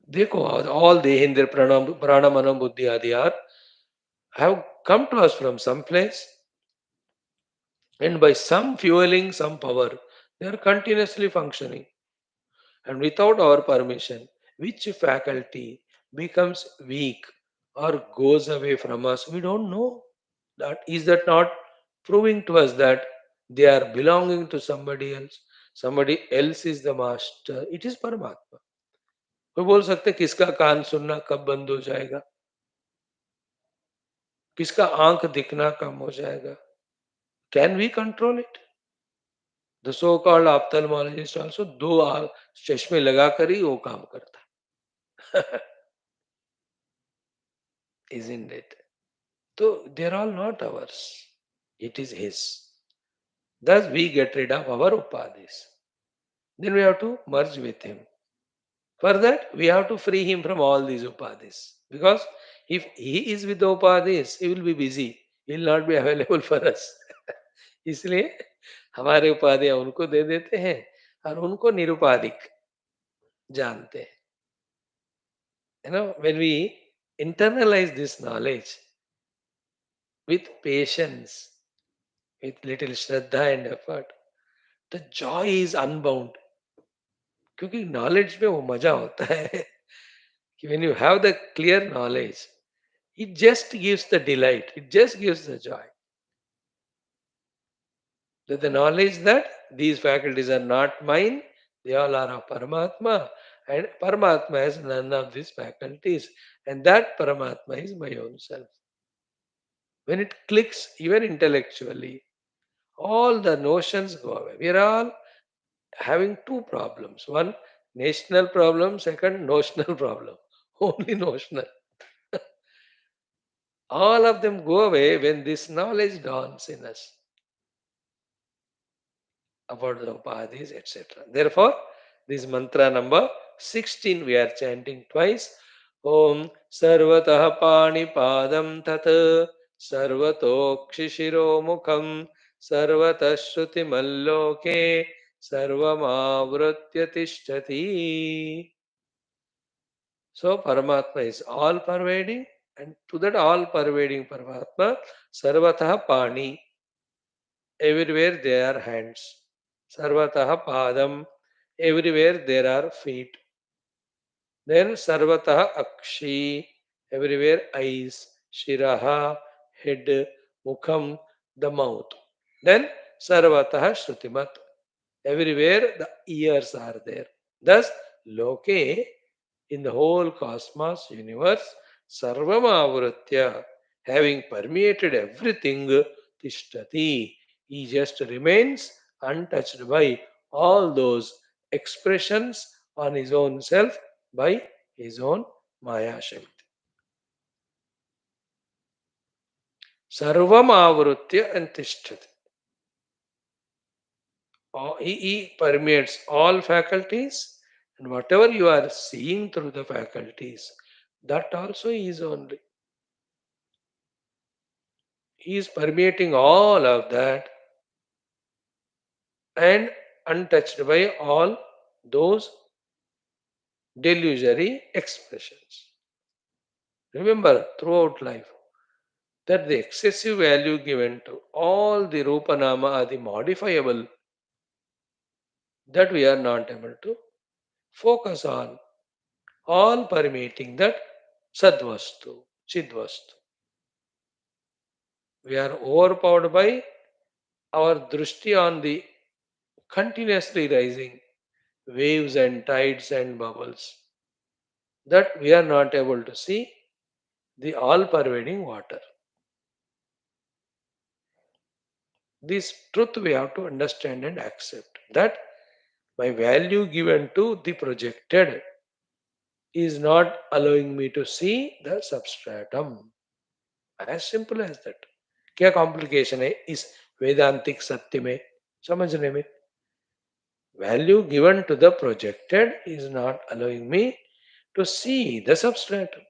देखो all the Hindir prana mana buddhi adi are have come to us from some place, and by some fueling, some power, they are continuously functioning. And without our permission, which faculty becomes weak or goes away from us, we don't know. That is that not proving to us that they are belonging to somebody else? Somebody else is the master. It is परमात्मा. कोई बोल सकते किसका कान सुनना कब बंद हो जाएगा, किसका आंख दिखना कम हो जाएगा? Can we control it? The so called ophthalmologist also दो चश्मे लगाकर ही वो काम करता है. Isn't it? So they're all not ours. It is his. Thus we get rid of our upadhis. Then we have to merge with him. For that, we have to free him from all these upadhis. Because if he is with the upadhis, he will be busy. He will not be available for us. इसलिए हमारे उपाधियां उनको दे देते हैं और उनको निरुपाधिक जानते हैं. When we internalize this knowledge with patience, with little shraddha and effort, the joy is unbound. क्योंकि नॉलेज में वो मजा होता है कि when you have the clear knowledge, It just gives the delight, it just gives the joy. That the knowledge that these faculties are not mine, they all are of Paramatma, and Paramatma has none of these faculties, and that Paramatma is my own self. When it clicks, even intellectually, all the notions go away. We are all having two problems: one, national problem; second, notional problem. Only notional. All of them go away when this knowledge dawns in us about the upadhis, etc. Therefore, this mantra number 16 we are chanting twice. Om Sarvatah Pani Padam Tat Sarvatokshishiro Mukham Sarvatah Shruti Malloke Sarvamavritya Tishtati. So Paramatma is all pervading, and to that all pervading Paramatma, Sarvatah Pani, everywhere there are hands. Sarvatah Padam, everywhere there are feet. Then Sarvatah Akshi, everywhere eyes. Shiraha, head. Mukham, the mouth. Then Sarvatah Shrutimat, everywhere the ears are there. Thus, Loke, in the whole cosmos, universe, Sarvam Avritya, having permeated everything, Tishtati, he just remains untouched by all those expressions on his own self by his own Maya Shakti. Sarvam Avritya and Tishtati. He permeates all faculties, and whatever you are seeing through the faculties, that also is only. He is permeating all of that and untouched by all those delusory expressions. Remember throughout life that the excessive value given to all the Rupanama are the modifiable, that we are not able to focus on all permeating that Sadvastu, Chidvastu. We are overpowered by our drishti on the continuously rising waves and tides and bubbles, that we are not able to see the all pervading water. This truth we have to understand and accept, that my value given to the projected is not allowing me to see the substratum. As simple as that. क्या complication है इस वेदांतिक सत्य में, समझने में? Value given to the projected is not allowing me to see the substratum.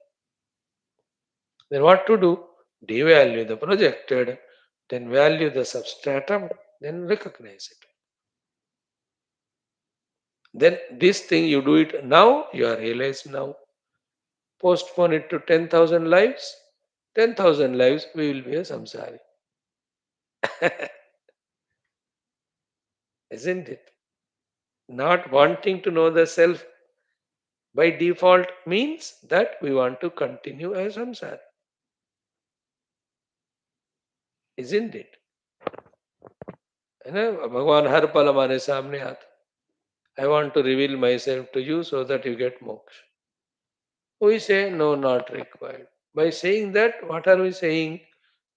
Then what to do? Devalue the projected, then value the substratum, then recognize it. Then this thing you do it now, you are realized now. Postpone it to 10,000 lives, 10,000 lives we will be a samsari. Isn't it? Not wanting to know the self by default means that we want to continue as samsara. Isn't it? है ना, भगवान हर पल हमारे सामने आते. I want to reveal myself to you so that you get moksha. We say, no, not required. By saying that, what are we saying?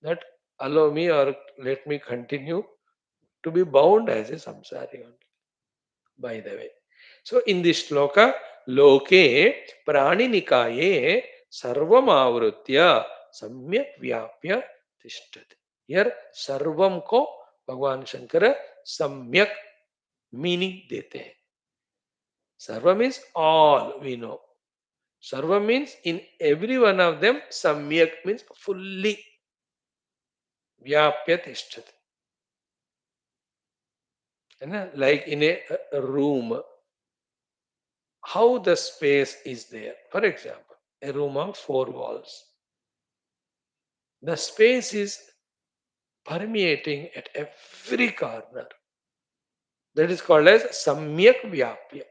That allow me or let me continue to be bound as a samsari only, by the way. So, in this shloka, loke prani nikaye sarvam avrutya samyak vyapya tishtati. Here, sarvam ko Bhagwan Shankara samyak meaning देते हैं. Sarva means all we know. Sarva means in every one of them, samyak means fully. Vyapya tishtati. Like in a room, how the space is there. For example, a room of four walls. The space is permeating at every corner. That is called as samyak vyapya.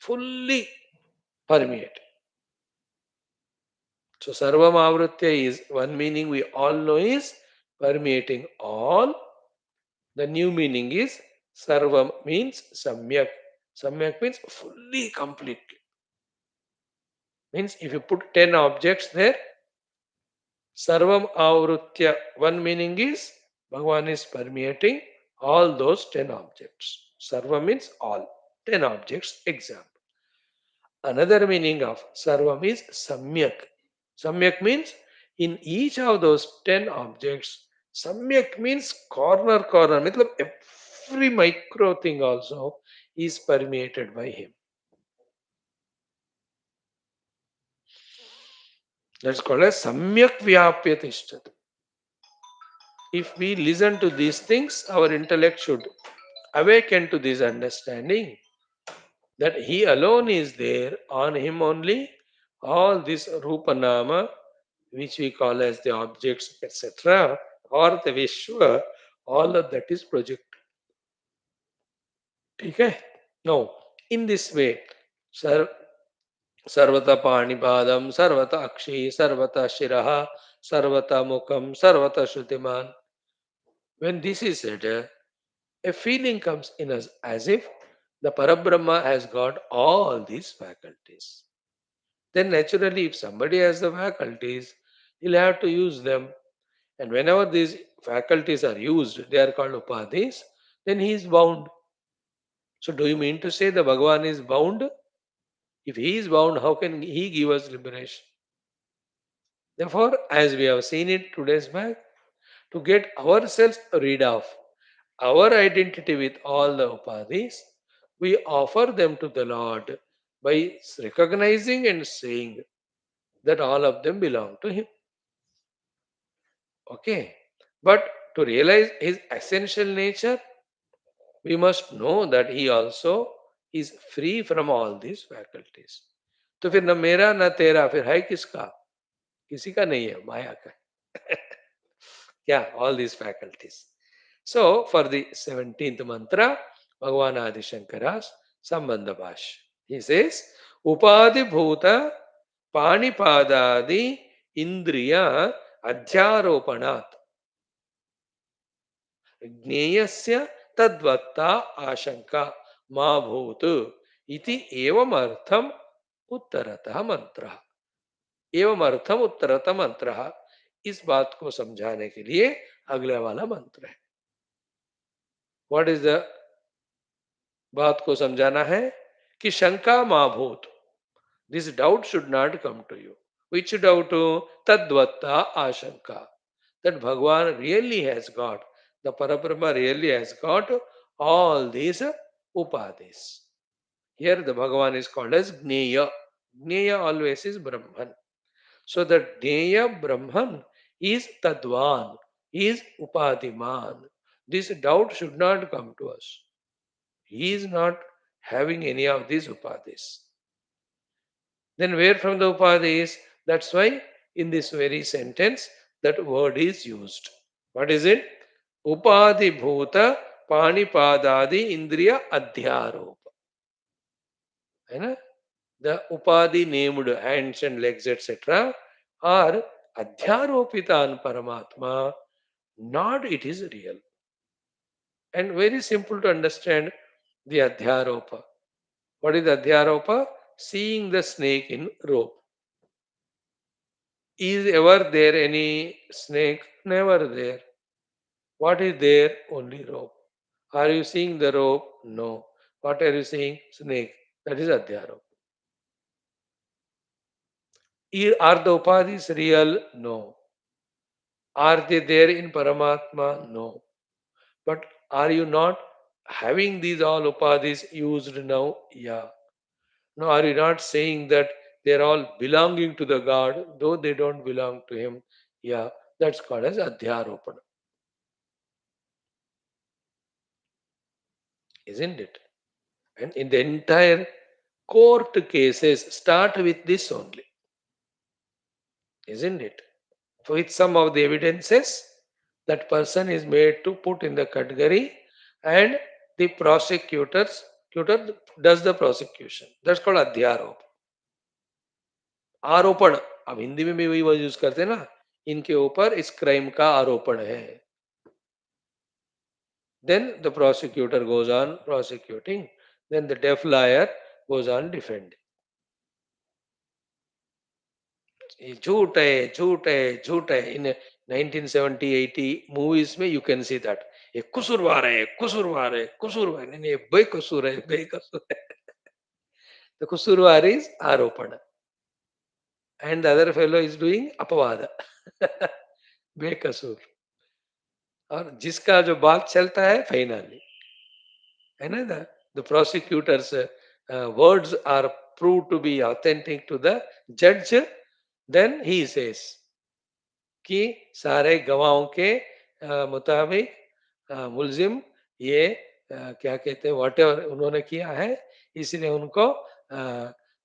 Fully permeate. So Sarvam Avritya is one meaning we all know is permeating all. The new meaning is Sarvam means Samyak. Samyak means fully, completely. Means if you put 10 objects there, Sarvam Avrutya, one meaning is Bhagavan is permeating all those 10 objects. Sarva means all, 10 objects, example. Another meaning of Sarvam is Samyak. Samyak means in each of those 10 objects, Samyak means corner, corner. Matlab every micro thing also is permeated by him. That's called as Samyak Vyapya Tishtat. If we listen to these things, our intellect should awaken to this understanding that he alone is there, on him only all this Rupa Nama, which we call as the objects, etc., or the Vishwa, all of that is projected. Okay? Now, in this way, Sar, Sarvata Panipadam, Sarvata Akshi, Sarvata Shiraha, Sarvata Mukam, Sarvata Shrutiman. When this is said, a feeling comes in us as if the Parabrahma has got all these faculties. Then naturally, if somebody has the faculties, he'll have to use them. And whenever these faculties are used, they are called upadhis, then he is bound. So do you mean to say the Bhagavan is bound? If he is bound, how can he give us liberation? Therefore, as we have seen it 2 days back, to get ourselves rid of our identity with all the upadhis, we offer them to the Lord by recognizing and saying that all of them belong to him. Okay. But to realize his essential nature, we must know that he also is free from all these faculties. तो फिर न मेरा न तेरा फिर है किसका? किसी का नहीं है, माया का. Yeah, all these faculties. So for the 17th mantra, Bhagavan Adi Shankara's Sambandha Bhashya. He says, Upadi Bhuta Panipadadi Indriya Adhyaropanat ज्ञेयस्य तद्वत्ता आशंका मा भूत इति एवं अर्थम उत्तरतः मंत्र. एवं अर्थम उत्तरतः मंत्र. इस बात को समझाने के लिए अगले वाला मंत्र है. व्हाट इज द बात को समझाना है कि शंका मा भूत. This doubt should not come to you. Which doubt? तद्वत्ता आशंका. That Bhagavan really has got, the Parabrahma really has got all these upadhis. Here the Bhagavan is called as Gneya. Gneya always is Brahman. So the Gneya Brahman is Tadvan, is Upadhiman. This doubt should not come to us. He is not having any of these upadhis. Then where from the upadhis? That's why in this very sentence that word is used. What is it? Upadhi bhuta panipadadi indriya adhyaropa. है. The upadhi named hands and legs etc. are adhyaropitan paramatma, not it is real. And very simple to understand the adhyaropa. What is adhyaropa? Seeing the snake in rope. Is ever there any snake? Never there. What is there? Only rope. Are you seeing the rope? No. What are you seeing? Snake. That is adhyaropa. Are the upadhis real? No. Are they there in Paramatma? No. But are you not having these all upadhis used now? Yeah. No, are you not saying that they're all belonging to the God, though they don't belong to Him? Yeah, that's called as adhyaropana. Isn't it? And in the entire court cases, start with this only. Isn't it? With some of the evidences, that person is made to put in the category and the prosecutor does the prosecution. That's called adhyaropa. आरोपण, अब हिंदी में भी वही word use करते हैं ना, इनके ऊपर इस क्राइम का आरोपण है। Then the prosecutor goes on prosecuting. Then the deaf lawyer goes on defending. ये झूठ है, झूठ है, झूठ है. In 1970-80 movies में you can see that. ये कसूरवार है, कसूरवार है, कसूरवार नहीं, नहीं, बेकसूर है, बेकसूर है. The कसूरवार is आरोपण. And the other fellow is doing अपवाद. बेकसूर. और जिसका जो बात चलता है फाइनली, है ना, the prosecutors words are proved to be authentic to the judge, then he says कि सारे गवाहों के मुताबिक मुलजिम ये क्या कहते हैं, वॉट एवर उन्होंने किया है, इसलिए उनको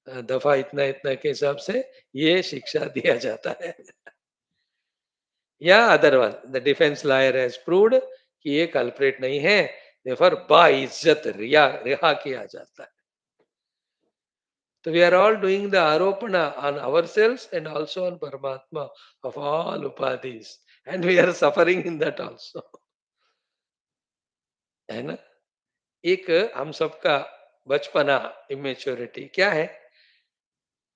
दफा इतना इतना के हिसाब से ये शिक्षा दिया जाता है. या other one, the defence lawyer has proved कि ये कल्प्रेट नहीं है, देयरफॉर बाइज्जत रिया रिहा किया जाता है. So we are all doing the aropana on ourselves and also on Paramatma of all upadhis. And we are suffering in that also. है ना? एक हम सबका बचपना, immaturity क्या है?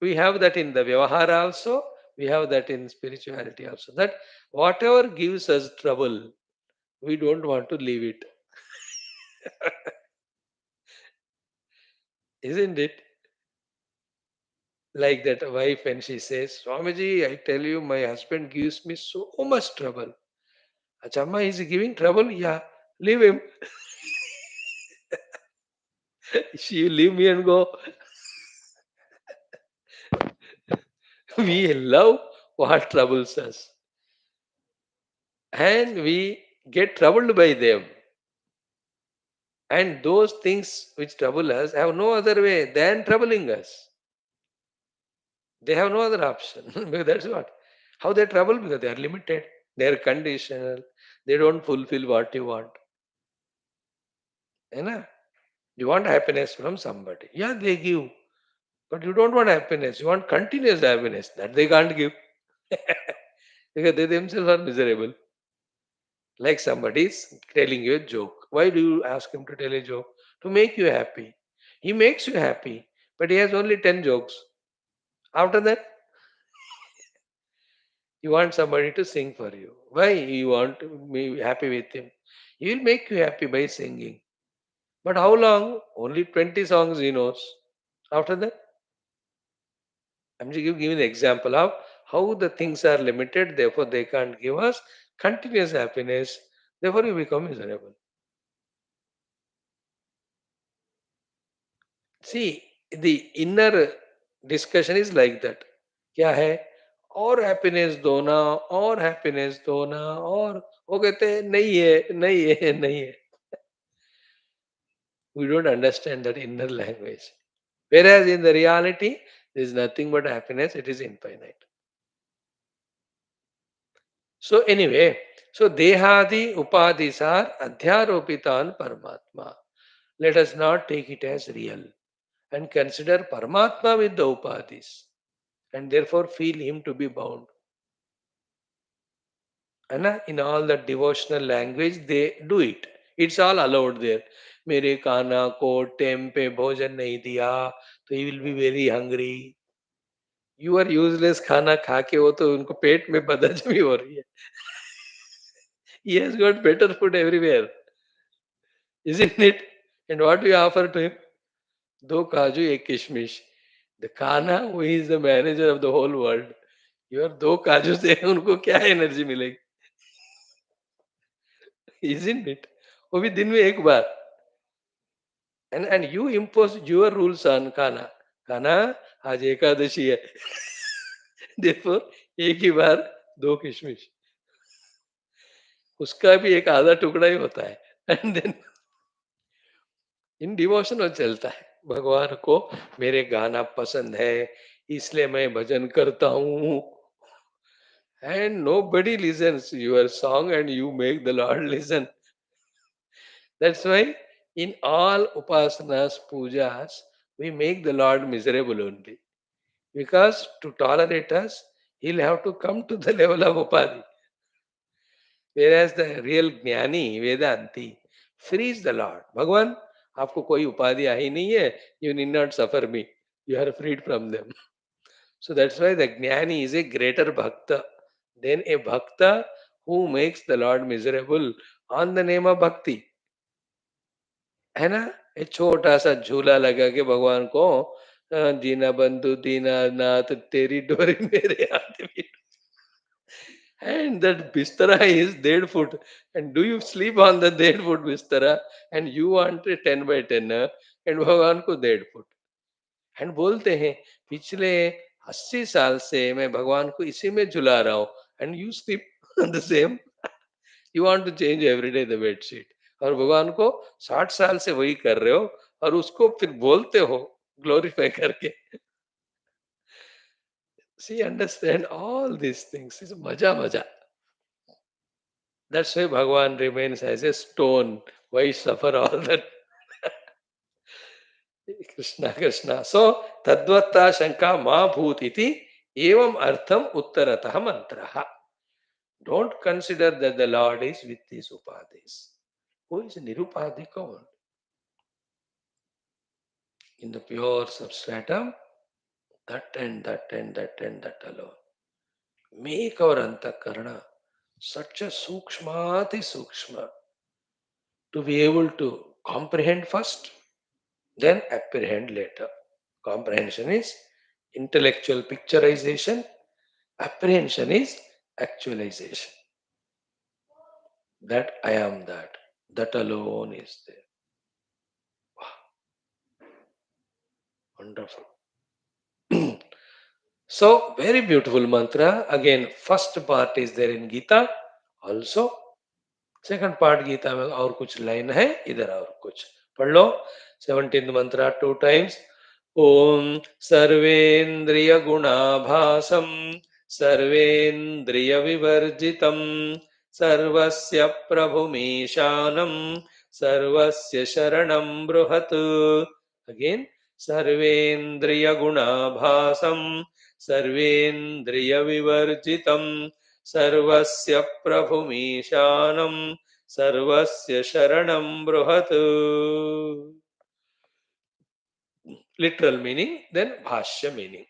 We have that in the vyavahara also. We have that in spirituality also. That whatever gives us trouble, we don't want to leave it. Isn't it? Like that wife when she says, Swamiji, I tell you, my husband gives me so much trouble. Achama, is he giving trouble? Yeah, leave him. She leave me and go. We love what troubles us. And we get troubled by them. And those things which trouble us have no other way than troubling us. They have no other option. Because that's what. How they trouble? Because they are limited. They are conditional. They don't fulfill what you want. You know? You want happiness from somebody. Yeah, they give. But you don't want happiness. You want continuous happiness. That they can't give. Because they themselves are miserable. Like somebody is telling you a joke. Why do you ask him to tell a joke? To make you happy. He makes you happy, but he has only 10 jokes. After that, you want somebody to sing for you. Why you want to be happy with him? He will make you happy by singing. But how long? Only 20 songs he knows. After that, I'm just giving an example of how the things are limited, therefore they can't give us continuous happiness, therefore you become miserable. See, the inner discussion is like that. क्या है? और happiness दो ना, और happiness दो ना, और वो कहते हैं नहीं है, नहीं है, नहीं है. We don't understand that inner language. Whereas in the reality, there is nothing but happiness, it is infinite. So anyway, so Dehadi Upadhis are Adhyaropitan Paramatma. Let us not take it as real and consider Paramatma with the Upadhis and therefore feel him to be bound. And in all the devotional language, they do it. It's all allowed there. मेरे कान्हा को टेम पे भोजन नहीं दिया तो he will be very hungry. You are useless खाना खा के वो तो उनको पेट में बदहजमी हो रही है. He has got better food everywhere, isn't it? And what do you offer to him? दो काजू एक किशमिश. The खाना who is the manager of the whole world. You are दो काजू से उनको क्या एनर्जी मिलेगी? Isn't it? वो भी दिन में एक बार. And you impose your rules on खाना. खाना आज एकादशी है. Therefore एक ही बार दो किशमिश. उसका भी एक आधा टुकड़ा ही होता है. And then इन डिवोशनल चलता है. भगवान को मेरे गाना पसंद है, इसलिए मैं भजन करता हूँ. And nobody listens your song and you make the Lord listen. That's why in all upasanas, pujas, we make the Lord miserable only. Because to tolerate us, he'll have to come to the level of Upadhi. Whereas the real Jnani, Vedanti, frees the Lord. Bhagwan, आपको कोई उपाधि आई नहीं है, you need not suffer me. You are freed from them. So that's why the Jnani is a greater Bhakta than a Bhakta who makes the Lord miserable on the name of Bhakti. है ना? एक छोटा सा झूला लगा के भगवान को दीना बंधु दीना नाथ तेरी डोरी मेरे हाथ में and that bistara is dead foot and do you sleep on the dead foot bistara and you want a 10 by 10 and भगवान को dead foot एंड बोलते हैं पिछले 80 साल से मैं भगवान को इसी में झुला रहा हूँ and you sleep the same you want to change everyday the bedsheet और भगवान को 60 साल से वही कर रहे हो और उसको फिर बोलते हो ग्लोरीफाई करके see understand all this things is मजा मजा that's why Bhagavan remains as a stone why suffer all that Krishna Krishna so तद्वत्ता शंका मा भूत इति एवं अर्थम उत्तरतः मंत्रः don't consider that the lord is with this उपाधिस who is nirupadhika one in the pure substratum that alone make our antakarana such a sukshmati sukshma to be able to comprehend first then apprehend later. Comprehension is intellectual picturization, apprehension is actualization. That I am that. That alone is there. Wow, wonderful. So, very beautiful mantra. Again, first part is there in Gita also. Second part Gita में और कुछ line है इधर और कुछ पढ़ लो 17th मंत्र 2 times ओम सर्वेन्द्रिय गुणाभासम सर्वेन्द्रिय विवर्जितम सर्वस्य प्रभुमीशानम सर्वस्य शरणं बृहत् अगेन सर्वेन्द्रिय गुणाभासम सर्वेन्द्रिय विवर्जितम सर्वस्य प्रभुमीशानं सर्वस्य शरणं बृहत् literal meaning then bhashya meaning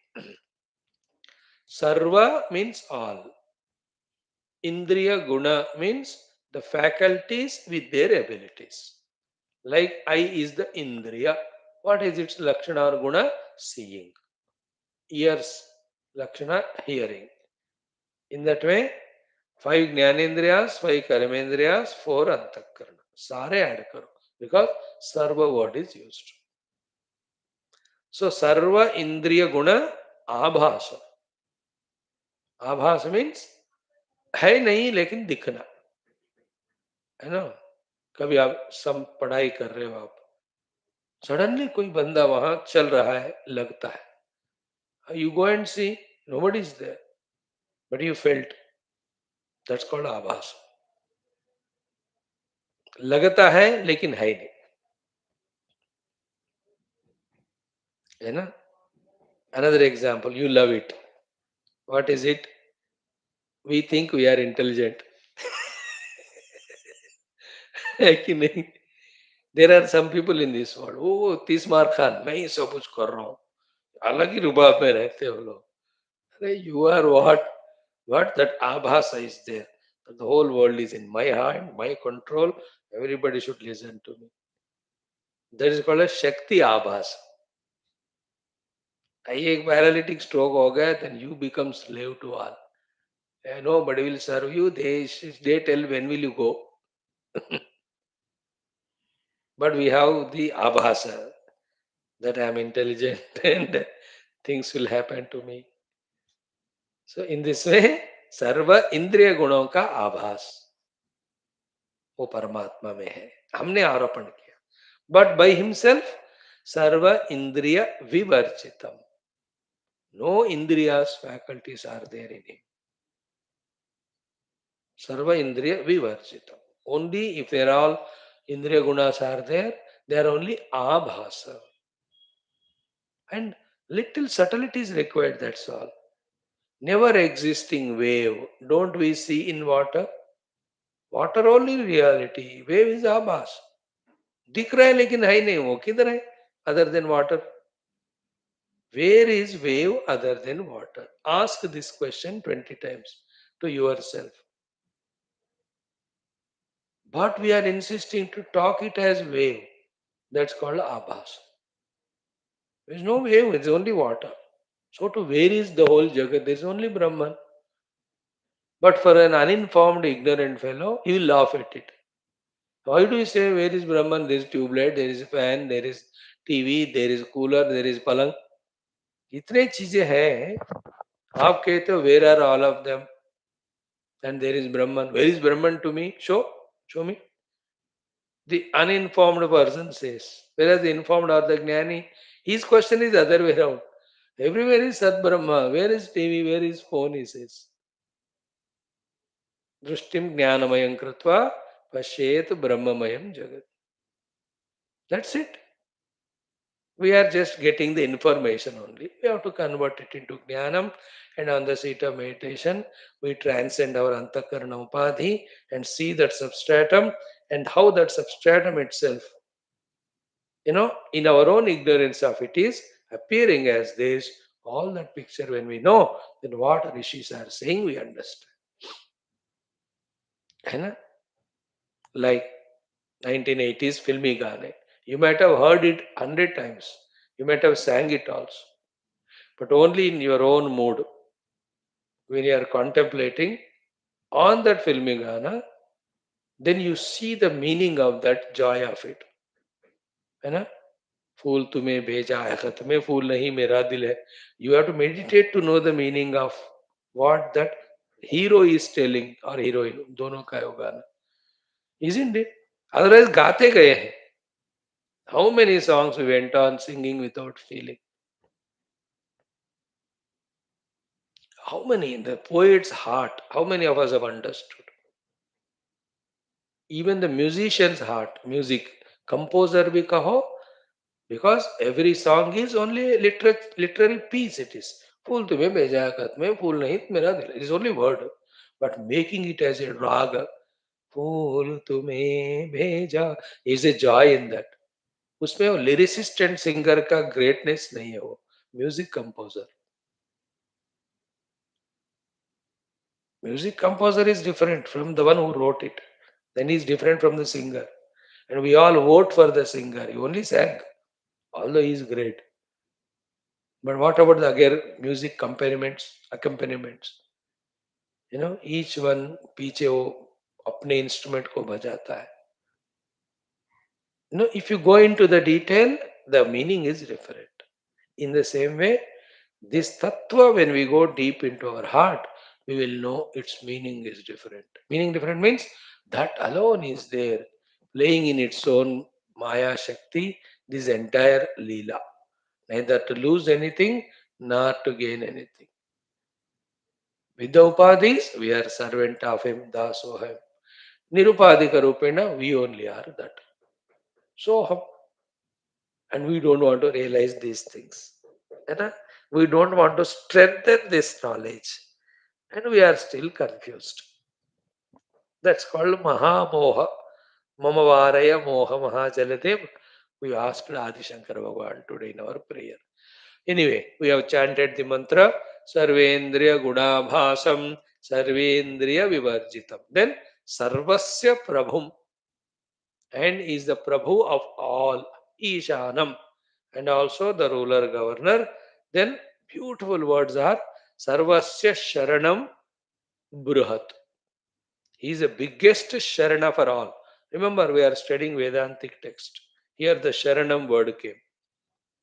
sarva means all indriya guna means the faculties with their abilities like eye is the indriya what is its lakshana or guna seeing ears lakshana hearing in that way 5 ज्ञानेन्द्रियास 5 कर्मेंद्रियास 4 अंतःकरण सारे add करो because सर्व word is used so सर्व इंद्रिय गुण आभास आभास means है नहीं लेकिन दिखना है ना कभी आप सब पढ़ाई कर रहे हो आप सडनली कोई बंदा वहां चल रहा है लगता है you go and see nobody is there but you felt that's called आभास लगता है लेकिन है नहीं है ना another example you love it what is it we think we are intelligent है कि नहीं there are some people in this world ओ 30 मार खान मैं ही सब कुछ कर रहा हूँ अलग ही रुबाब में रहते हो लोग अरे यू आर व्हाट दैट आभास is there the whole world is in my hand my control everybody should listen to me that is called शक्ति आभास एक पैरालिटिक स्ट्रोक हो गया then you become slave to all nobody will serve you they tell when will you go but we have the abhasa that I am intelligent and things will happen to me. So in this way, सर्व इंद्रिय गुणों का आभास वो परमात्मा में है हमने आरोपण किया बट बाय हिमसेल्फ सर्व इंद्रिय विवर्जितम नो इंद्रियास faculties are there in him सर्व इंद्रिय विवर्जितम only if they are all indriya gunas are there they are only abhasa and Little subtlety is required, that's all. Never existing wave. Don't we see in water? Water only reality. Wave is आभास. दिख रहा है लेकिन है ही नहीं, वो किधर है other than water? Where is wave other than water? Ask this question 20 times to yourself. But we are insisting to talk it as wave. That's called abhas. There is no wave, it's only water. So to where is the whole Jagat? There is only Brahman. But for an uninformed, ignorant fellow, he will laugh at it. Why do you say where is Brahman? There is tubelight, there is fan, there is TV, there is cooler, there is palang. इतने चीजें हैं. आप कहते हो where are all of them? And there is Brahman. Where is Brahman to me? Show me. The uninformed person says. Whereas the informed or the jnani, his question is other way around. Everywhere is Sat Brahma. Where is TV? Where is phone? He says. Drishtim jnanamayam kritva pashet brahmamayam jagat. That's it. We are just getting the information only. We have to convert it into jnanam, and on the seat of meditation, we transcend our antakarana upadhi and see that substratum and how that substratum itself, in our own ignorance of it is appearing as this. All that picture, when we know, then what rishis are saying, we understand. है ना? Like 1980s filmy gaane. You might have heard it 100 times. You might have sang it also. But only in your own mood, when you are contemplating on that filmy gana, then you see the meaning of that joy of it. है ना? फूल तुम्हें भेजा है खत में फूल नहीं मेरा दिल है. You have to meditate to know the meaning of what that hero is telling, or heroine, दोनों का है वो गाना. Isn't it? Otherwise गाते गए हैं. How many songs we went on singing without feeling? How many in the poet's heart? How many of us have understood? Even the musician's heart, music composer भी कहो, because every song is only a literary piece. It is फूल तुम्हें भेजा खत में फूल नहीं मेरा दिल. It is only word, but making it as a raga, फूल तुम्हें भेजा, is a joy in that. उसमें वो lyricist and singer का greatness नहीं है, वो music composer. Music composer is different from the one who wrote it. Then he is different from the singer. And we all vote for the singer. He only sang, although he is great. But what about the other music accompaniments? Each one पीछे वो अपने instrument को बजाता है. If you go into the detail, the meaning is different. In the same way, this tattva, when we go deep into our heart, we will know its meaning is different. Meaning different means that alone is there, playing in its own Maya Shakti, this entire Leela. Neither to lose anything, nor to gain anything. With the upadhis, we are servant of him, dasoham. Nirupadhika rupena, we only are that. So, and we don't want to realize these things. And we don't want to strengthen this knowledge. And we are still confused. That's called Mahamoha. Mamavaraya Moha Mahajaladev. We asked Adi Shankara Bhagavan today in our prayer. Anyway, we have chanted the mantra Sarvendriya Gudabhasam Sarvendriya Vivarjitam. Then Sarvasya Prabhum, and is the Prabhu of all, Ishanam, and also the ruler governor. Then beautiful words are Sarvasya Sharanam Bruhat. He is the biggest Sharana for all. Remember, we are studying Vedantic text. Here the Sharanam word came.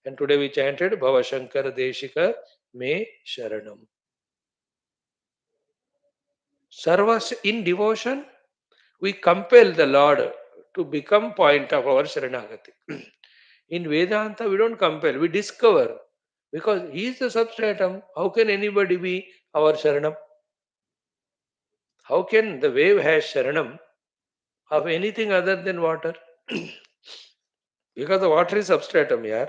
And today we chanted Bhava Shankara Deshika Me Sharanam. Sarvasya, in devotion, we compel the Lord to become point of our Sharanagati. In Vedanta, we don't compel, we discover. Because he is the substratum. How can anybody be our Sharanam? How can the wave has Sharanam of anything other than water? Because the water is substratum, yeah.